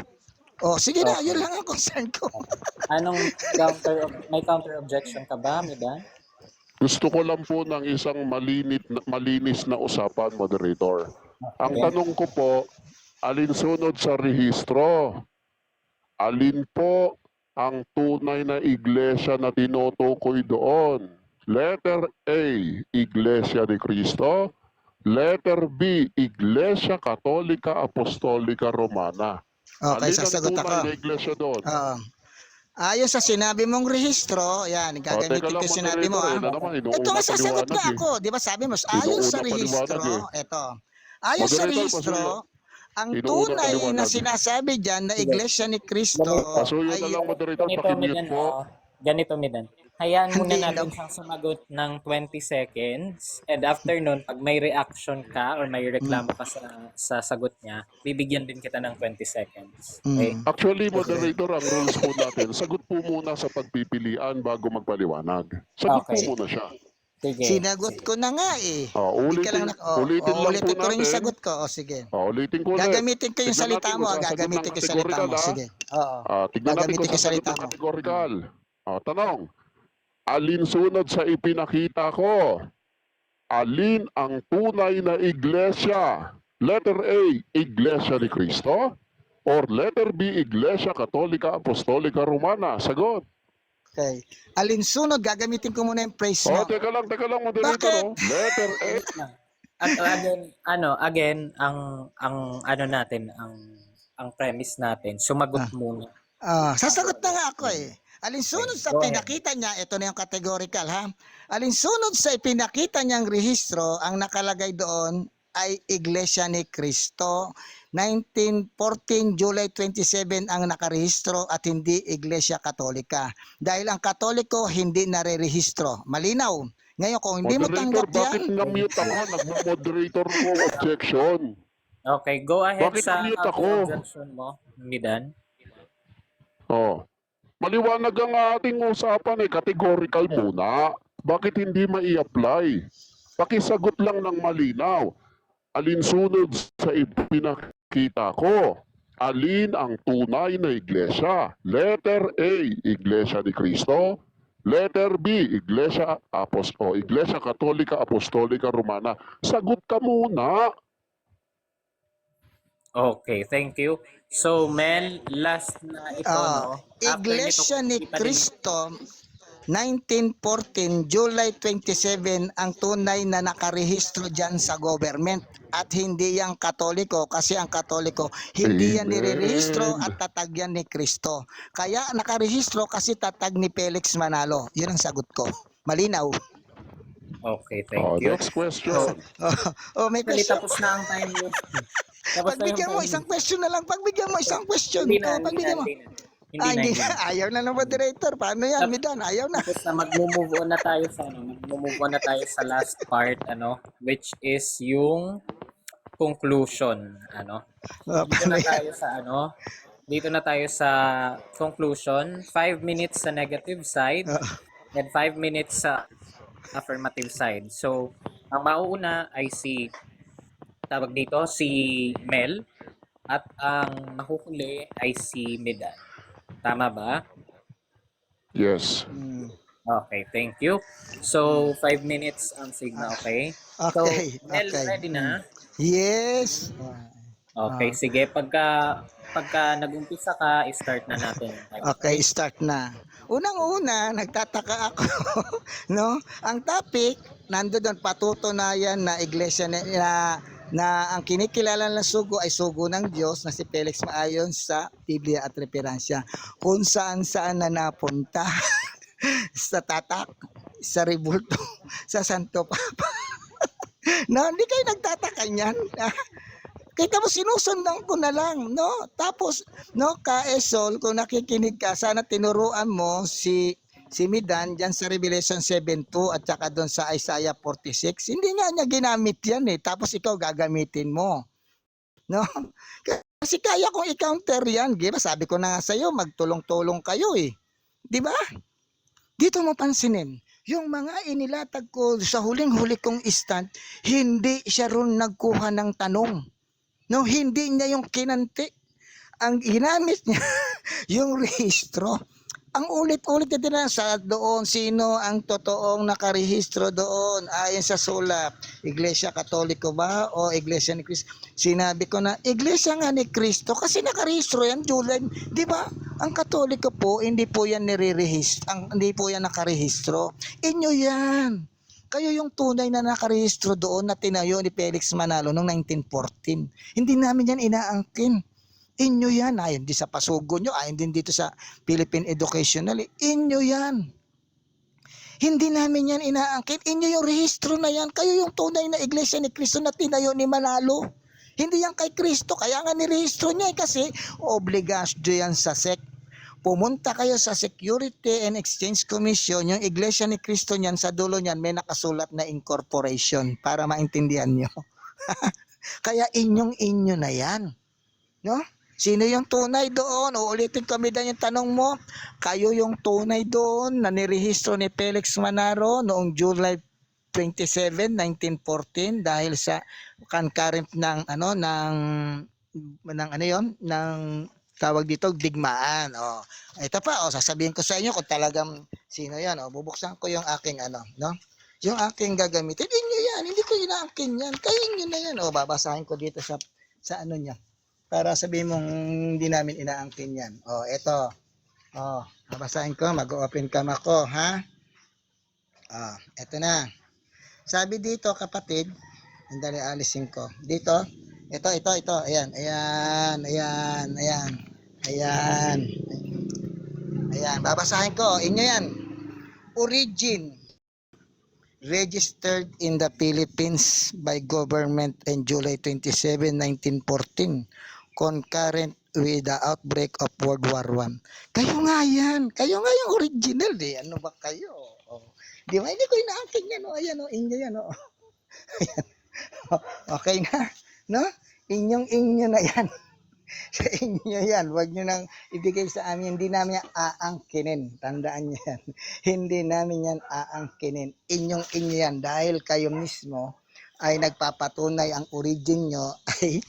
O, sige na, yun lang ang concern ko. Anong may counter objection ka ba, Midan? Gusto ko lang po ng isang malinis na usapan, Moderator. Ang Okay. tanong ko po, alinsunod sa rehistro? Alin po ang tunay na iglesia na tinutukoy doon? Letter A, Iglesia ni Cristo. Letter B, Iglesia Katolika Apostolika Romana. Okay, Alin ang sasagot tunay ako. na iglesia doon? Ayon sa sinabi mong rehistro, yan, gagamitin teka ko lang, yung sinabi mo. Moderator, naman, inuuna Ito nga sasagot paliwanag nga eh. ako, di ba sabi mo, ayon sa Inuuna rehistro, paliwanag ito. Ayon sa Moderator, rehistro, ang Inuuna tunay paliwanag. na sinasabi dyan na Iglesia ni Cristo Pasuyo na lang, Moderator, Ganito, pakimute Midan. po. Ganito, Midan. Hayaan muna Hindi, natin no. siyang sumagot ng 20 seconds. And after nun, pag may reaction ka or may reklamo ka sa sagot niya, bibigyan din kita ng 20 seconds. Okay? Actually, Moderator, ang rules po natin, sagot po muna sa pagpipilian bago magpaliwanag. Sagot Okay. po muna siya. Sige. Sinagot ko na nga eh. Ulitin, Hindi ka lang ulitin lang ulitin po ko rin yung natin. sagot ko. O sige. Ulitin ko ulit. Gagamitin ko yung Tignan salita natin mo. kung sasagot Gagamitin ng ko yung salita mo. categorical, Sige. Oo. Tignan natin Gagamitin kung ko yung sasagot salita ng mo. categorical. Tanong, alin sunod sa ipinakita ko? Alin ang tunay na iglesia? Letter A, Iglesia ni Cristo? Or letter B, Iglesia Katolika Apostolika Romana? Sagot. Okay. Alinsunod, gagamitin ko muna yung phrase mo. Teka lang, Moderator. Bakit? Letter A. At again, ang natin, ang premise natin, sumagot muna. Sasagot na nga ako eh. Alinsunod sa Go ahead. pinakita niya, ito na yung categorical ha. Alinsunod sa ipinakita niyang rehistro, ang nakalagay doon ay Iglesia ni Cristo. 1914 July 27 ang nakarehistro at hindi Iglesia Katolika. Dahil ang Katoliko hindi nare-rehistro. Malinaw. Ngayon, kung hindi mo Moderator, tanggap bakit yan, na-mute ako? Nagmo-moderator ko, objection. Okay, go ahead Bakit sa na-mute counter ako? objection mo, Midan. Oh. Maliwanag ang ating usapan categorical muna. Bakit hindi mai-apply? Pakisagot lang ng malinaw. Alinsunod sa ipinakita ko? Alin ang tunay na iglesia? Letter A, Iglesia ni Cristo. Letter B, Iglesia Katolika Apostolika Romana. Sagot ka muna. Okay, thank you. So, Mel, last na ito, no? After nito, Iglesia ni hindi pa din- Cristo, 1914, July 27, ang tunay na nakarehistro dyan sa government. At hindi yang Katoliko, kasi ang Katoliko, hindi yan Amen. nirerehistro at tatag yan ni Cristo. Kaya nakarehistro kasi tatag ni Felix Manalo. Yun ang sagot ko. Malinaw. Okay, thank you. Next question. May Actually, question. tapos na ang time mo. Tapos na yung Pagbigyan mo, time isang question na lang. Pagbigyan mo, isang question. Hindi na, Pagbigyan mo. Hindi na, Hindi hindi na. Ayaw na ng moderator. Paano yan, Midan? Ayaw na. Tapos na mag-move on na tayo sa mag-move on na tayo sa last part, which is yung conclusion, Dito na tayo sa dito na tayo sa conclusion. 5 minutes sa negative side and 5 minutes sa affirmative side. So, ang mauuna ay tawag dito, si Mel, at ang mahuhuli ay si Midan. Tama ba? Yes. Okay, thank you. So, 5 minutes ang Sigma, okay? So, Okay, Mel, okay. ready na? Yes. Okay, sige. Pagka nag-umpisa ka, start na natin. Okay, start na. Unang-una, nagtataka ako, no? Ang topic, nandoon patutunayan na iglesia na ang kinikilala ng sugo ay sugo ng Diyos na si Felix Maayon sa Biblia at referensya. Kung saan-saan na napunta. Sa Tatak, sa Ribulto, sa Santo Papa. No, hindi kayo nagtataka niyan. Kita mo, sinusundan ko na lang, no? Tapos, no, Kaesol, kung nakikinig ka, sana tinuruan mo si Midan dyan sa Revelation 7:2 at saka doon sa Isaiah 46. Hindi nga niya ginamit yan Tapos ikaw gagamitin mo. No? Kasi kaya kong i-counter yan. Diba? Sabi ko na nga sa'yo, magtulong-tulong kayo Di ba? Dito mo pansinin, yung mga inilatag ko sa huling-huli kong stand, hindi siya ron nagkuha ng tanong. No, hindi niya yung kinanti. Ang ginamit niya, yung rehistro. Ang ulit-ulit na sa doon, sino ang totoong nakarehistro doon ayon sa sulat? Iglesia Katoliko ba o Iglesia ni Cristo? Sinabi ko na, Iglesia nga ni Cristo kasi nakarehistro yan, July. Di ba? Ang Katoliko po, hindi po yan hindi po yan nakarehistro. Inyo yan. Kayo yung tunay na nakarehistro doon na tinayo ni Felix Manalo noong 1914. Hindi namin yan inaangkin. Inyo yan, ayon din sa pasugo nyo, ayon din dito sa Philippine Educational, inyo yan. Hindi namin yan inaangkin, inyo yung rehistro na yan, kayo yung tunay na iglesia ni Cristo na tinayo ni Manalo. Hindi yan kay Cristo, kaya nga nirehistro niya kasi obligasyon yan sa SEC. Pumunta kayo sa Security and Exchange Commission, yung iglesia ni Cristo niyan, sa dulo niyan may nakasulat na incorporation para maintindihan nyo. Kaya inyo na yan. No? Sino yung tunay doon? Uulitin kami din yung tanong mo. Kayo yung tunay doon na nirehistro ni Felix Manalo noong July 27, 1914 dahil sa concurrent ng tawag dito digmaan. Ito pa sasabihin ko sa inyo kung talagang sino 'yan. Bubuksan ko yung aking no? Yung aking gagamitin. Inyo 'yan, hindi ko inaangkin 'yan. Kayo inyo na 'yan. Babasahin ko dito sa niya. Para sabihin mong hindi namin inaangkin yan. Eto. Babasahin ko. Mag-open cam ako, ha? Eto na. Sabi dito, kapatid, andali alisin ko. Dito, ito. Ayan. Babasahin ko. Inyo yan. Origin. Registered in the Philippines by government in July 27, 1914. Concurrent with the outbreak of World War I. Kayo nga yan. Kayo nga yung original Ano ba kayo? Di ba? Hindi ko inaangkin yan. O, ayan, o, inyo yan. O. Okay na? No? Inyo na yan. Sa inyo yan. Huwag nyo nang ibigay sa amin. Hindi namin yan aangkinin. Tandaan nyo yan. Hindi namin yan aangkinin. Inyo yan. Dahil kayo mismo ay nagpapatunay ang origin nyo ay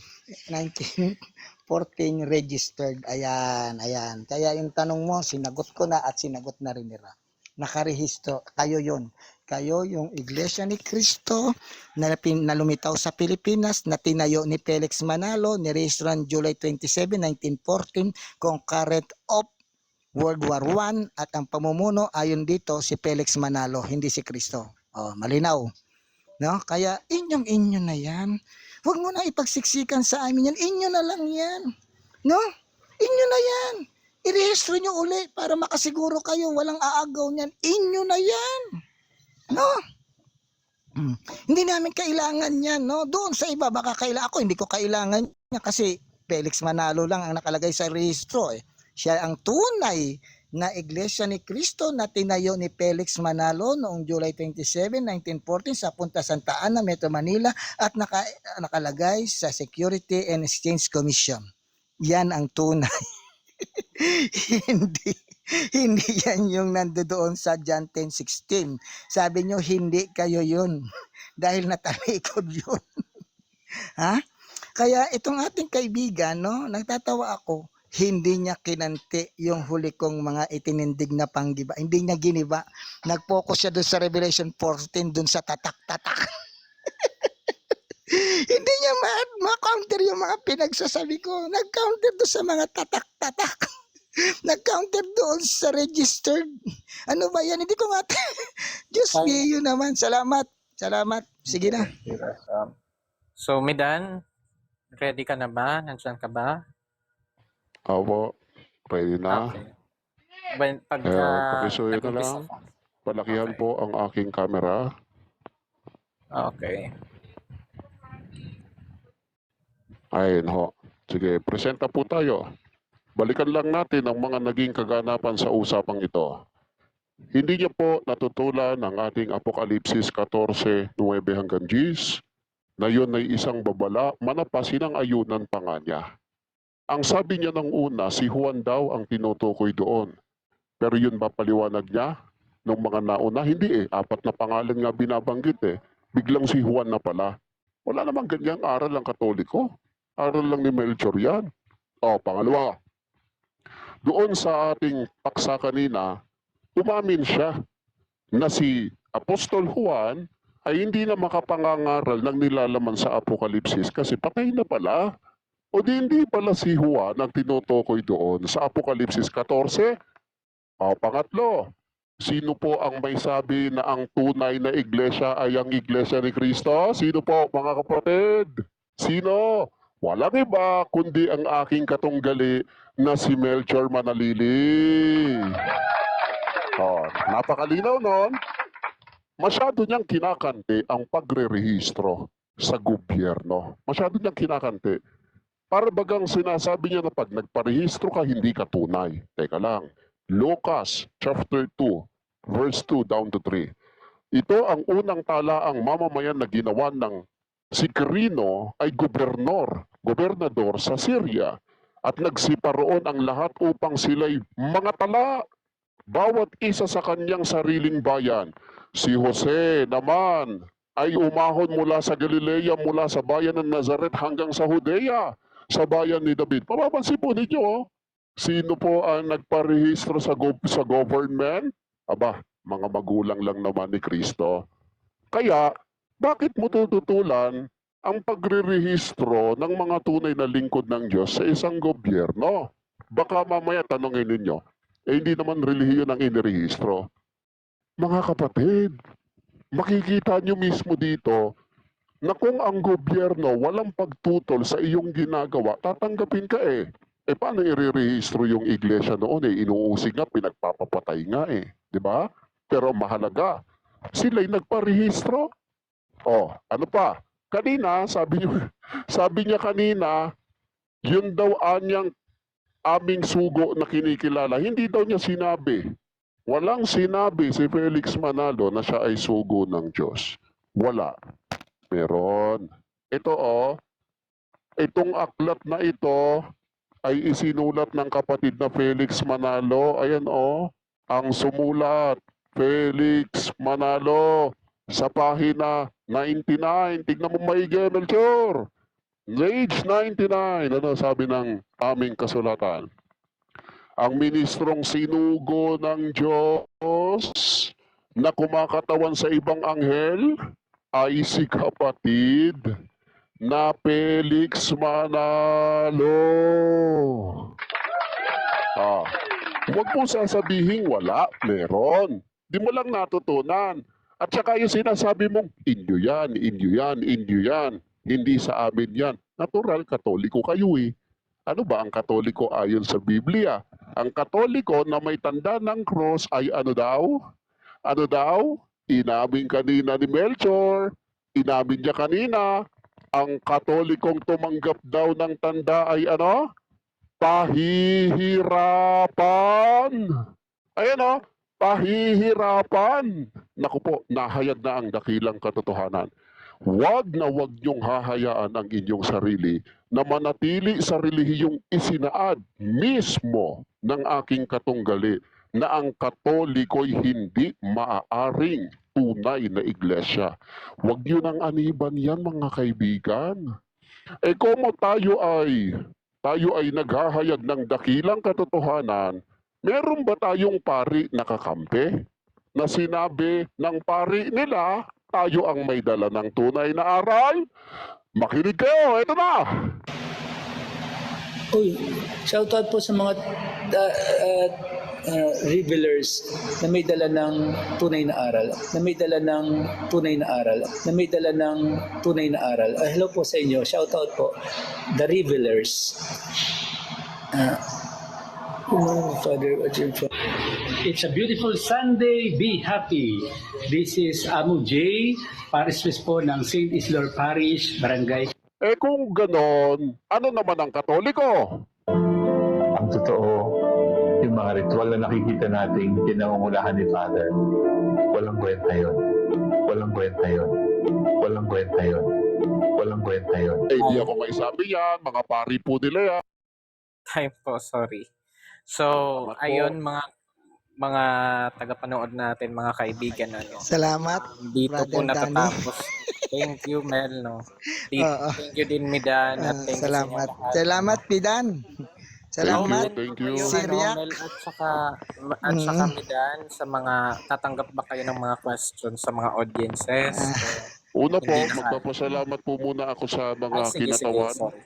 1914 registered. Ayan. Kaya yung tanong mo, sinagot ko na at sinagot na rin nila. Nakarehistro. Kayo yun. Kayo yung Iglesia ni Cristo na lumitaw sa Pilipinas, na tinayo ni Felix Manalo, nirehistoran July 27, 1914, concurrent of World War I, at ang pamumuno ayon dito si Felix Manalo, hindi si Cristo. Oh, malinaw. No? Kaya inyo na yan. Huwag mo na ipagsiksikan sa amin yan. Inyo na lang yan. No? Inyo na yan. I-rehistro nyo uli para makasiguro kayo walang aagaw niyan. Inyo na yan. No? Hindi namin kailangan yan, no? Doon sa iba baka kailangan ako, hindi ko kailangan niya kasi Felix Manalo lang ang nakalagay sa rehistro eh. Siya ang tunay na Iglesia ni Cristo na tinayo ni Felix Manalo noong July 27, 1914 sa Punta Santa Ana, Metro Manila at nakalagay sa Security and Exchange Commission. Yan ang tunay. Hindi yan yung nandoon sa John 10:16. Sabi nyo, hindi kayo yun. Dahil natalikod yun. Ha? Kaya itong ating kaibigan, no, nagtatawa ako, hindi niya kinanti yung huli kong mga itinindig na panggiba. Hindi niya giniba. Nag-focus siya doon sa Revelation 14, doon sa tatak-tatak. Hindi niya ma-counter yung mga pinagsasabi ko. Nag-counter doon sa mga tatak-tatak. Nag-counter doon sa registered. Ano ba yan? Hindi ko nga. Diyos niyo naman. Salamat. Sige na. So, Midan, ready ka na ba? Nandiyan ka ba? Opo, ready na. Okay. Pag Pakisuyo na lang. Palakihan po ang aking camera. Okay. Ayun ho. Sige, presenta po tayo. Balikan lang natin ang mga naging kaganapan sa usapang ito. Hindi niya po natutulan ang ating Apokalipsis 14:9 hanggang 10 na yun ay isang babala, manapasin ang ayunan pa nga niya. Ang sabi niya ng una, si Juan daw ang tinutukoy doon. Pero yun ba paliwanag niya? Nung mga nauna, hindi eh. 4 na pangalan nga binabanggit eh. Biglang si Juan na pala. Wala namang ganyang aral ang Katoliko. Aral lang ni Melchor yan. Pangalawa, doon sa ating paksa kanina, umamin siya na si Apostol Juan ay hindi na makapangangaral ng nilalaman sa Apokalipsis kasi patay na pala. O di hindi pala si Juan ang tinutukoy doon sa Apokalipsis 14? Pangatlo, sino po ang may sabi na ang tunay na iglesia ay ang Iglesia ni Cristo? Sino po, mga kapatid? Sino? Walang iba kundi ang aking katunggali na si Melchor Manalili. Napakalinaw nun. Masyado niyang kinakante ang pagre-rehistro sa gobyerno. Masyado niyang kinakante. Para bagang sinasabi niya na pag nagparehistro ka, hindi ka tunay. Teka lang. Lucas chapter 2, verse 2 down to 3. Ito ang unang talaang mamamayan na ginawa ng si Quirino ay gobernador sa Syria at nagsipa roon ang lahat upang sila'y mga tala, bawat isa sa kanyang sariling bayan. Si Jose naman ay umahon mula sa Galilea, mula sa bayan ng Nazaret hanggang sa Judea, sa bayan ni David. Papapansin po ninyo, sino po ang nagparehistro sa government? Aba, mga magulang lang naman ni Kristo. Kaya, bakit mo tututulan ang pagre-rehistro ng mga tunay na lingkod ng Diyos sa isang gobyerno? Baka mamaya tanongin ninyo, hindi naman relihiyon ang inirehistro. Mga kapatid, makikita nyo mismo dito na kung ang gobyerno walang pagtutol sa iyong ginagawa, tatanggapin ka eh. Paano i-rehistro yung iglesia noon eh? Inuusig nga, pinagpapapatay nga eh. Diba? Pero mahalaga, sila'y nagparehistro. Ano pa? Kanina, sabi niya kanina, yun daw anyang aming sugo na kinikilala. Hindi daw niya sinabi Walang sinabi si Felix Manalo na siya ay sugo ng Diyos. Wala. Meron. Ito itong aklat na ito ay isinulat ng kapatid na Felix Manalo. Ayan ang sumulat. Felix Manalo sa pahina 99. Tignan mo maigi, Melchor. Page 99. Ano sabi ng aming kasulatan? Ang ministrong sinugo ng Diyos na kumakatawan sa ibang anghel ay si kapatid na Felix Manalo. Huwag mo sasabihin wala, meron. Di mo lang natutunan. At saka yung sinasabi mong, inyo yan, inyo yan, inyo yan. Hindi sa amin yan. Natural, Katoliko kayo eh. Ano ba ang Katoliko ayon sa Biblia? Ang Katoliko na may tanda ng cross ay ano daw? Ano daw? Inamin kanina ni Melchor. Inamin niya kanina. Ang Katolikong tumanggap daw ng tanda ay ano? Pahihirapan. Ayan pahihirapan. Naku po, nahayag na ang dakilang katotohanan. Huwag na huwag niyong hahayaan ang inyong sarili na manatili sa relihiyong isinaad mismo ng aking katunggali na ang Katoliko'y hindi maaaring tunay na iglesia. Huwag niyo nang aniban yan, mga kaibigan. Kung tayo ay naghahayag ng dakilang katotohanan, meron ba tayong pari na kakampi? Na sinabi ng pari nila, tayo ang may dala ng tunay na aral? Makinig kayo, ito na! Uy, shoutout po sa mga revelers na may dala ng tunay na aral, na may dala ng tunay na aral, na may dala ng tunay na aral. Hello po sa inyo, shoutout po. The revelers. Father, It's a beautiful Sunday. Be happy. This is Amu J, Parish Priest po ng St. Isidore Parish, Barangay. Kung ganon, ano naman ang Katoliko? Ang totoo, yung mga ritual na nakikita nating pinangungulahan ni Father, walang kwenta yun. Walang kwenta yun. Walang kwenta yun. Walang kwenta yun. Hindi ako may sabi yan. Mga pari po nila yan. Time po, sorry. So, Ako. ayun mga tagapanood natin, mga kaibigan, Salamat, dito po Brother Danny. natatapos. Thank you, Mel, Oo. Thank you din, Midan, at thank you sa inyo Salamat. lahat. Salamat, Pidan. Salamat. Thank you. Syria. Mel, at saka Midan, sa mga tatanggap ba kayo ng mga questions sa mga audiences? Una po, Hindi na. magpapasalamat po muna ako sa mga Sige, kinatawan. sorry.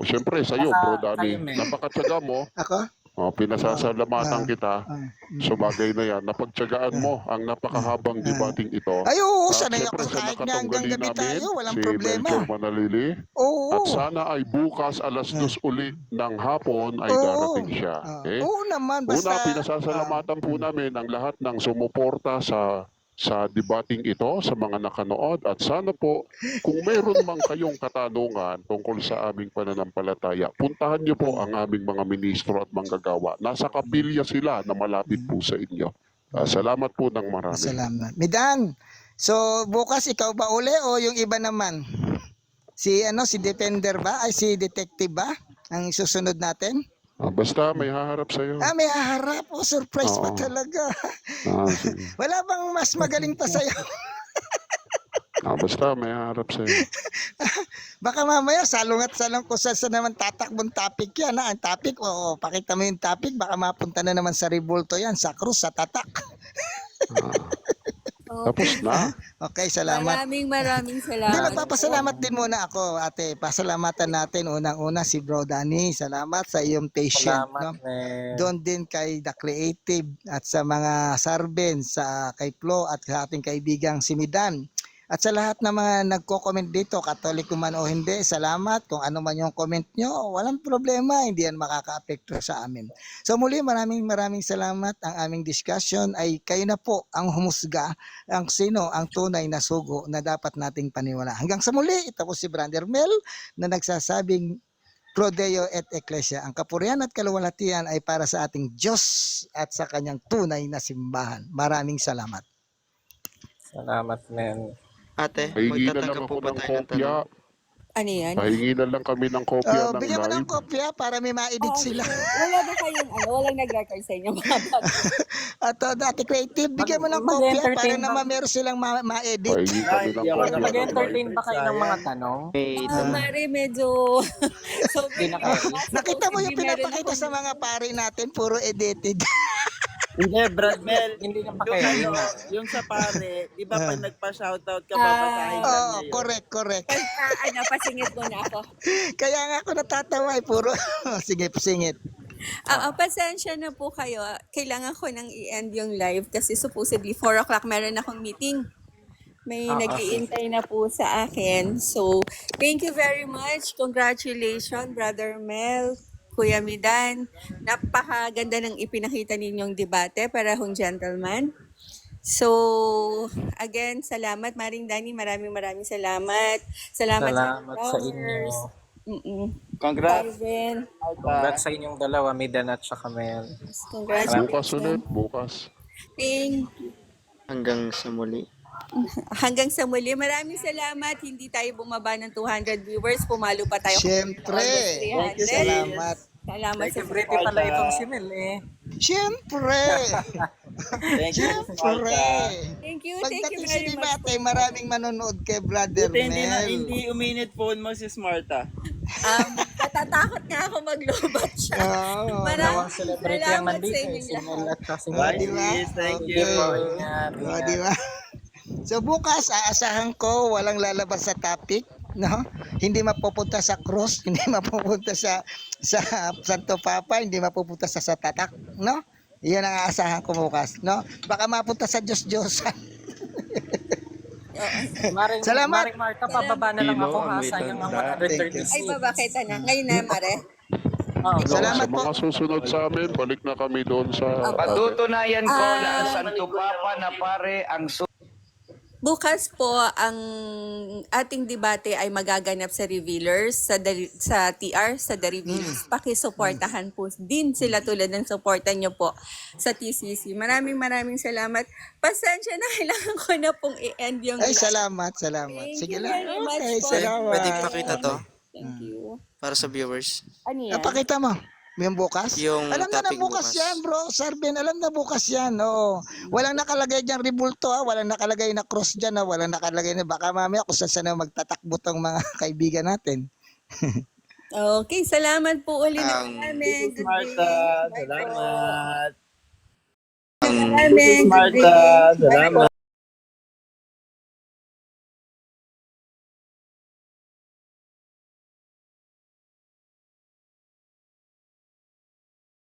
Siyempre, sa iyo, Bro Danny. Kayo, Mel. Napakatsaga mo. Ako? Pinasasalamatan kita. So bagay na yan. Napagtsagaan mo ang napakahabang debating ito. Ay, oo, At sanay syempre ako sa kahit nga hanggang nakatunggali gabi namin, tayo, walang si problema. Melchor Manalili. Oo. At sana ay bukas alas 2 ulit ng hapon ay Oo. darating siya. Okay? Oo naman, Una, basta... pinasasalamatan po namin ang lahat ng sumuporta sa debating ito, sa mga nakanood. At sana po, kung mayroon mang kayong katanungan tungkol sa aming pananampalataya, puntahan niyo po ang aming mga ministro at manggagawa. Nasa kapilya sila na malapit po sa inyo. Salamat po ng marami. Salamat. Midan, so bukas ikaw ba uli o yung iba naman? Si Defender ba? Ay, si Detective ba? Ang susunod natin? Basta may haharap sa iyo. May haharap. Oh, surprise pa Oo. talaga. Sige. Wala bang mas magaling pa sa'yo? Basta may haharap sa iyo. Baka mamaya salungat-salong kung saan naman tatakbong topic yan. Ang topic, pakita mo yung topic, baka mapunta na naman sa Ribulto yan, sa Cruz, sa Tatak. Tapos na. Okay, salamat. Maraming Hindi, salamat. magpapasalamat din muna ako, ate. Pasalamatan natin unang-una si Bro Danny. Salamat sa iyong patient. Salamat, Mel. Doon din kay The Creative at sa mga Sarben, sa kay Flo at sa ating kaibigang si Midan. At sa lahat ng mga nagko-comment dito, Katoliko man o hindi, salamat. Kung ano man yung comment nyo, walang problema, hindi yan makaka-apekto sa amin. So muli, maraming salamat. Ang aming discussion ay kayo na po ang humusga ang sino ang tunay na sugo na dapat nating paniwala. Hanggang sa muli, ito po si Brother Mel na nagsasabing Pro Deo et Ecclesia. Ang kapurihan at kaluwalhatian ay para sa ating Diyos at sa kanyang tunay na simbahan. Maraming salamat. Salamat, Mel. Ate, Pahingi na lang magtatanggap ako po ba ng tayo ng kopya. tanong? Ano yan? Pahingi na lang kami ng kopya ng Bigyan mo ng live. kopya para may ma-edit Oo, sila. sure. Wala ba kayong walang nag-record sa inyo mga bag? At dati creative, bigyan mo ng kopya para Mag-entertain ba? naman meron silang ma-edit. Pahingi kami ng Hindi ako kopya ng live. Mag-entertain ba kayo ng mga tanong? May tanong. Mari, medyo sobrang Hindi na kayo. Nakita mo yung Hindi meron pinapakita akong- sa mga pari natin, puro edited. Hindi, Brad Mel. Hindi na pa Yung, kayo. ano, Yun na. yung sa pare, di ba pag nagpa-shoutout ka, babasahin lang Oo, niya yun. correct. pasingit mo na ako. Kaya nga ako natatawa, puro. Sige, singit. Pasensya na po kayo. Kailangan ko nang i-end yung live kasi supposedly 4 o'clock meron akong meeting. May nag-iintay na po sa akin. So, thank you very much. Congratulations, Brother Mel, Kuya Midan. Napakaganda ng ipinakita ninyong debate para hong gentleman. So, again, salamat Maring Dani. Maraming salamat. Salamat Salamat sa inyo. followers. Congrats. Calvin, Congrats sa inyong dalawa, Midan at saka Mel. congratulations. Bukas ulit, bukas. Thank Hanggang sa muli. Hanggang sa muli, maraming salamat. Hindi tayo bumaba ng 200 viewers. Pumalo pa tayo. Siyempre. Almost 300. Salamat. Salamat sa Celebrity pala itong si Mel eh. Siyempre. Thank you, Siyempre. Thank you Pagdating sa very much. debate, maraming manonood kay Brother Buti hindi Mel. uminit phone mo si Smarta. Natatakot nga ako maglobat siya. Oo. Dalawang celebrity ang salamat nandito sa eh. inyong Si Mel lahat. at saka si Oh, Mel. di ba? Sis, thank Okay. you. Ingat, Oh, ingat. di ba? So bukas aasahan ko walang lalabas sa topic, no? Hindi mapupunta sa cross, hindi mapupunta sa Santo Papa, hindi mapupunta sa tatak, no? Iyan ang aasahan ko bukas, no? Baka mapunta sa Diyos-Diyosan. Salamat. Maring Marta, pababa na lang ako ha. Sayang ang 136. Ay, babakita na. Ngayon na, Mare. Salamat Sa mga susunod sa amin, balik na kami doon sa... Patutunayan ko na ang Santo Papa na pare ang Bukas po, ang ating debate ay magaganap sa Revealers, sa TR, sa The Revealers. Pakisuportahan po din sila tulad ng supportan nyo po sa TCC. Maraming salamat. Pasensya na, kailangan ko na pong i-end yung Ay, live. salamat. Thank Sige you lang. very much Okay, po. salamat. Pwede pakita to Thank you. para sa viewers. Ano yan? Napakita mo. Yung bukas? Yung alam na topic bukas bukas. yan, bro. Sarben, alam na bukas yan. Oo. Walang nakalagay dyan ribulto, ha? Walang nakalagay na cross dyan, ha? Walang nakalagay na baka mamaya kung saan na magtatakbo tong mga kaibigan natin. Okay, salamat po ulit na Ang- namin. Good Smarta, day. Bye po. salamat. Salamat. Good Smarta, day. Bye salamat.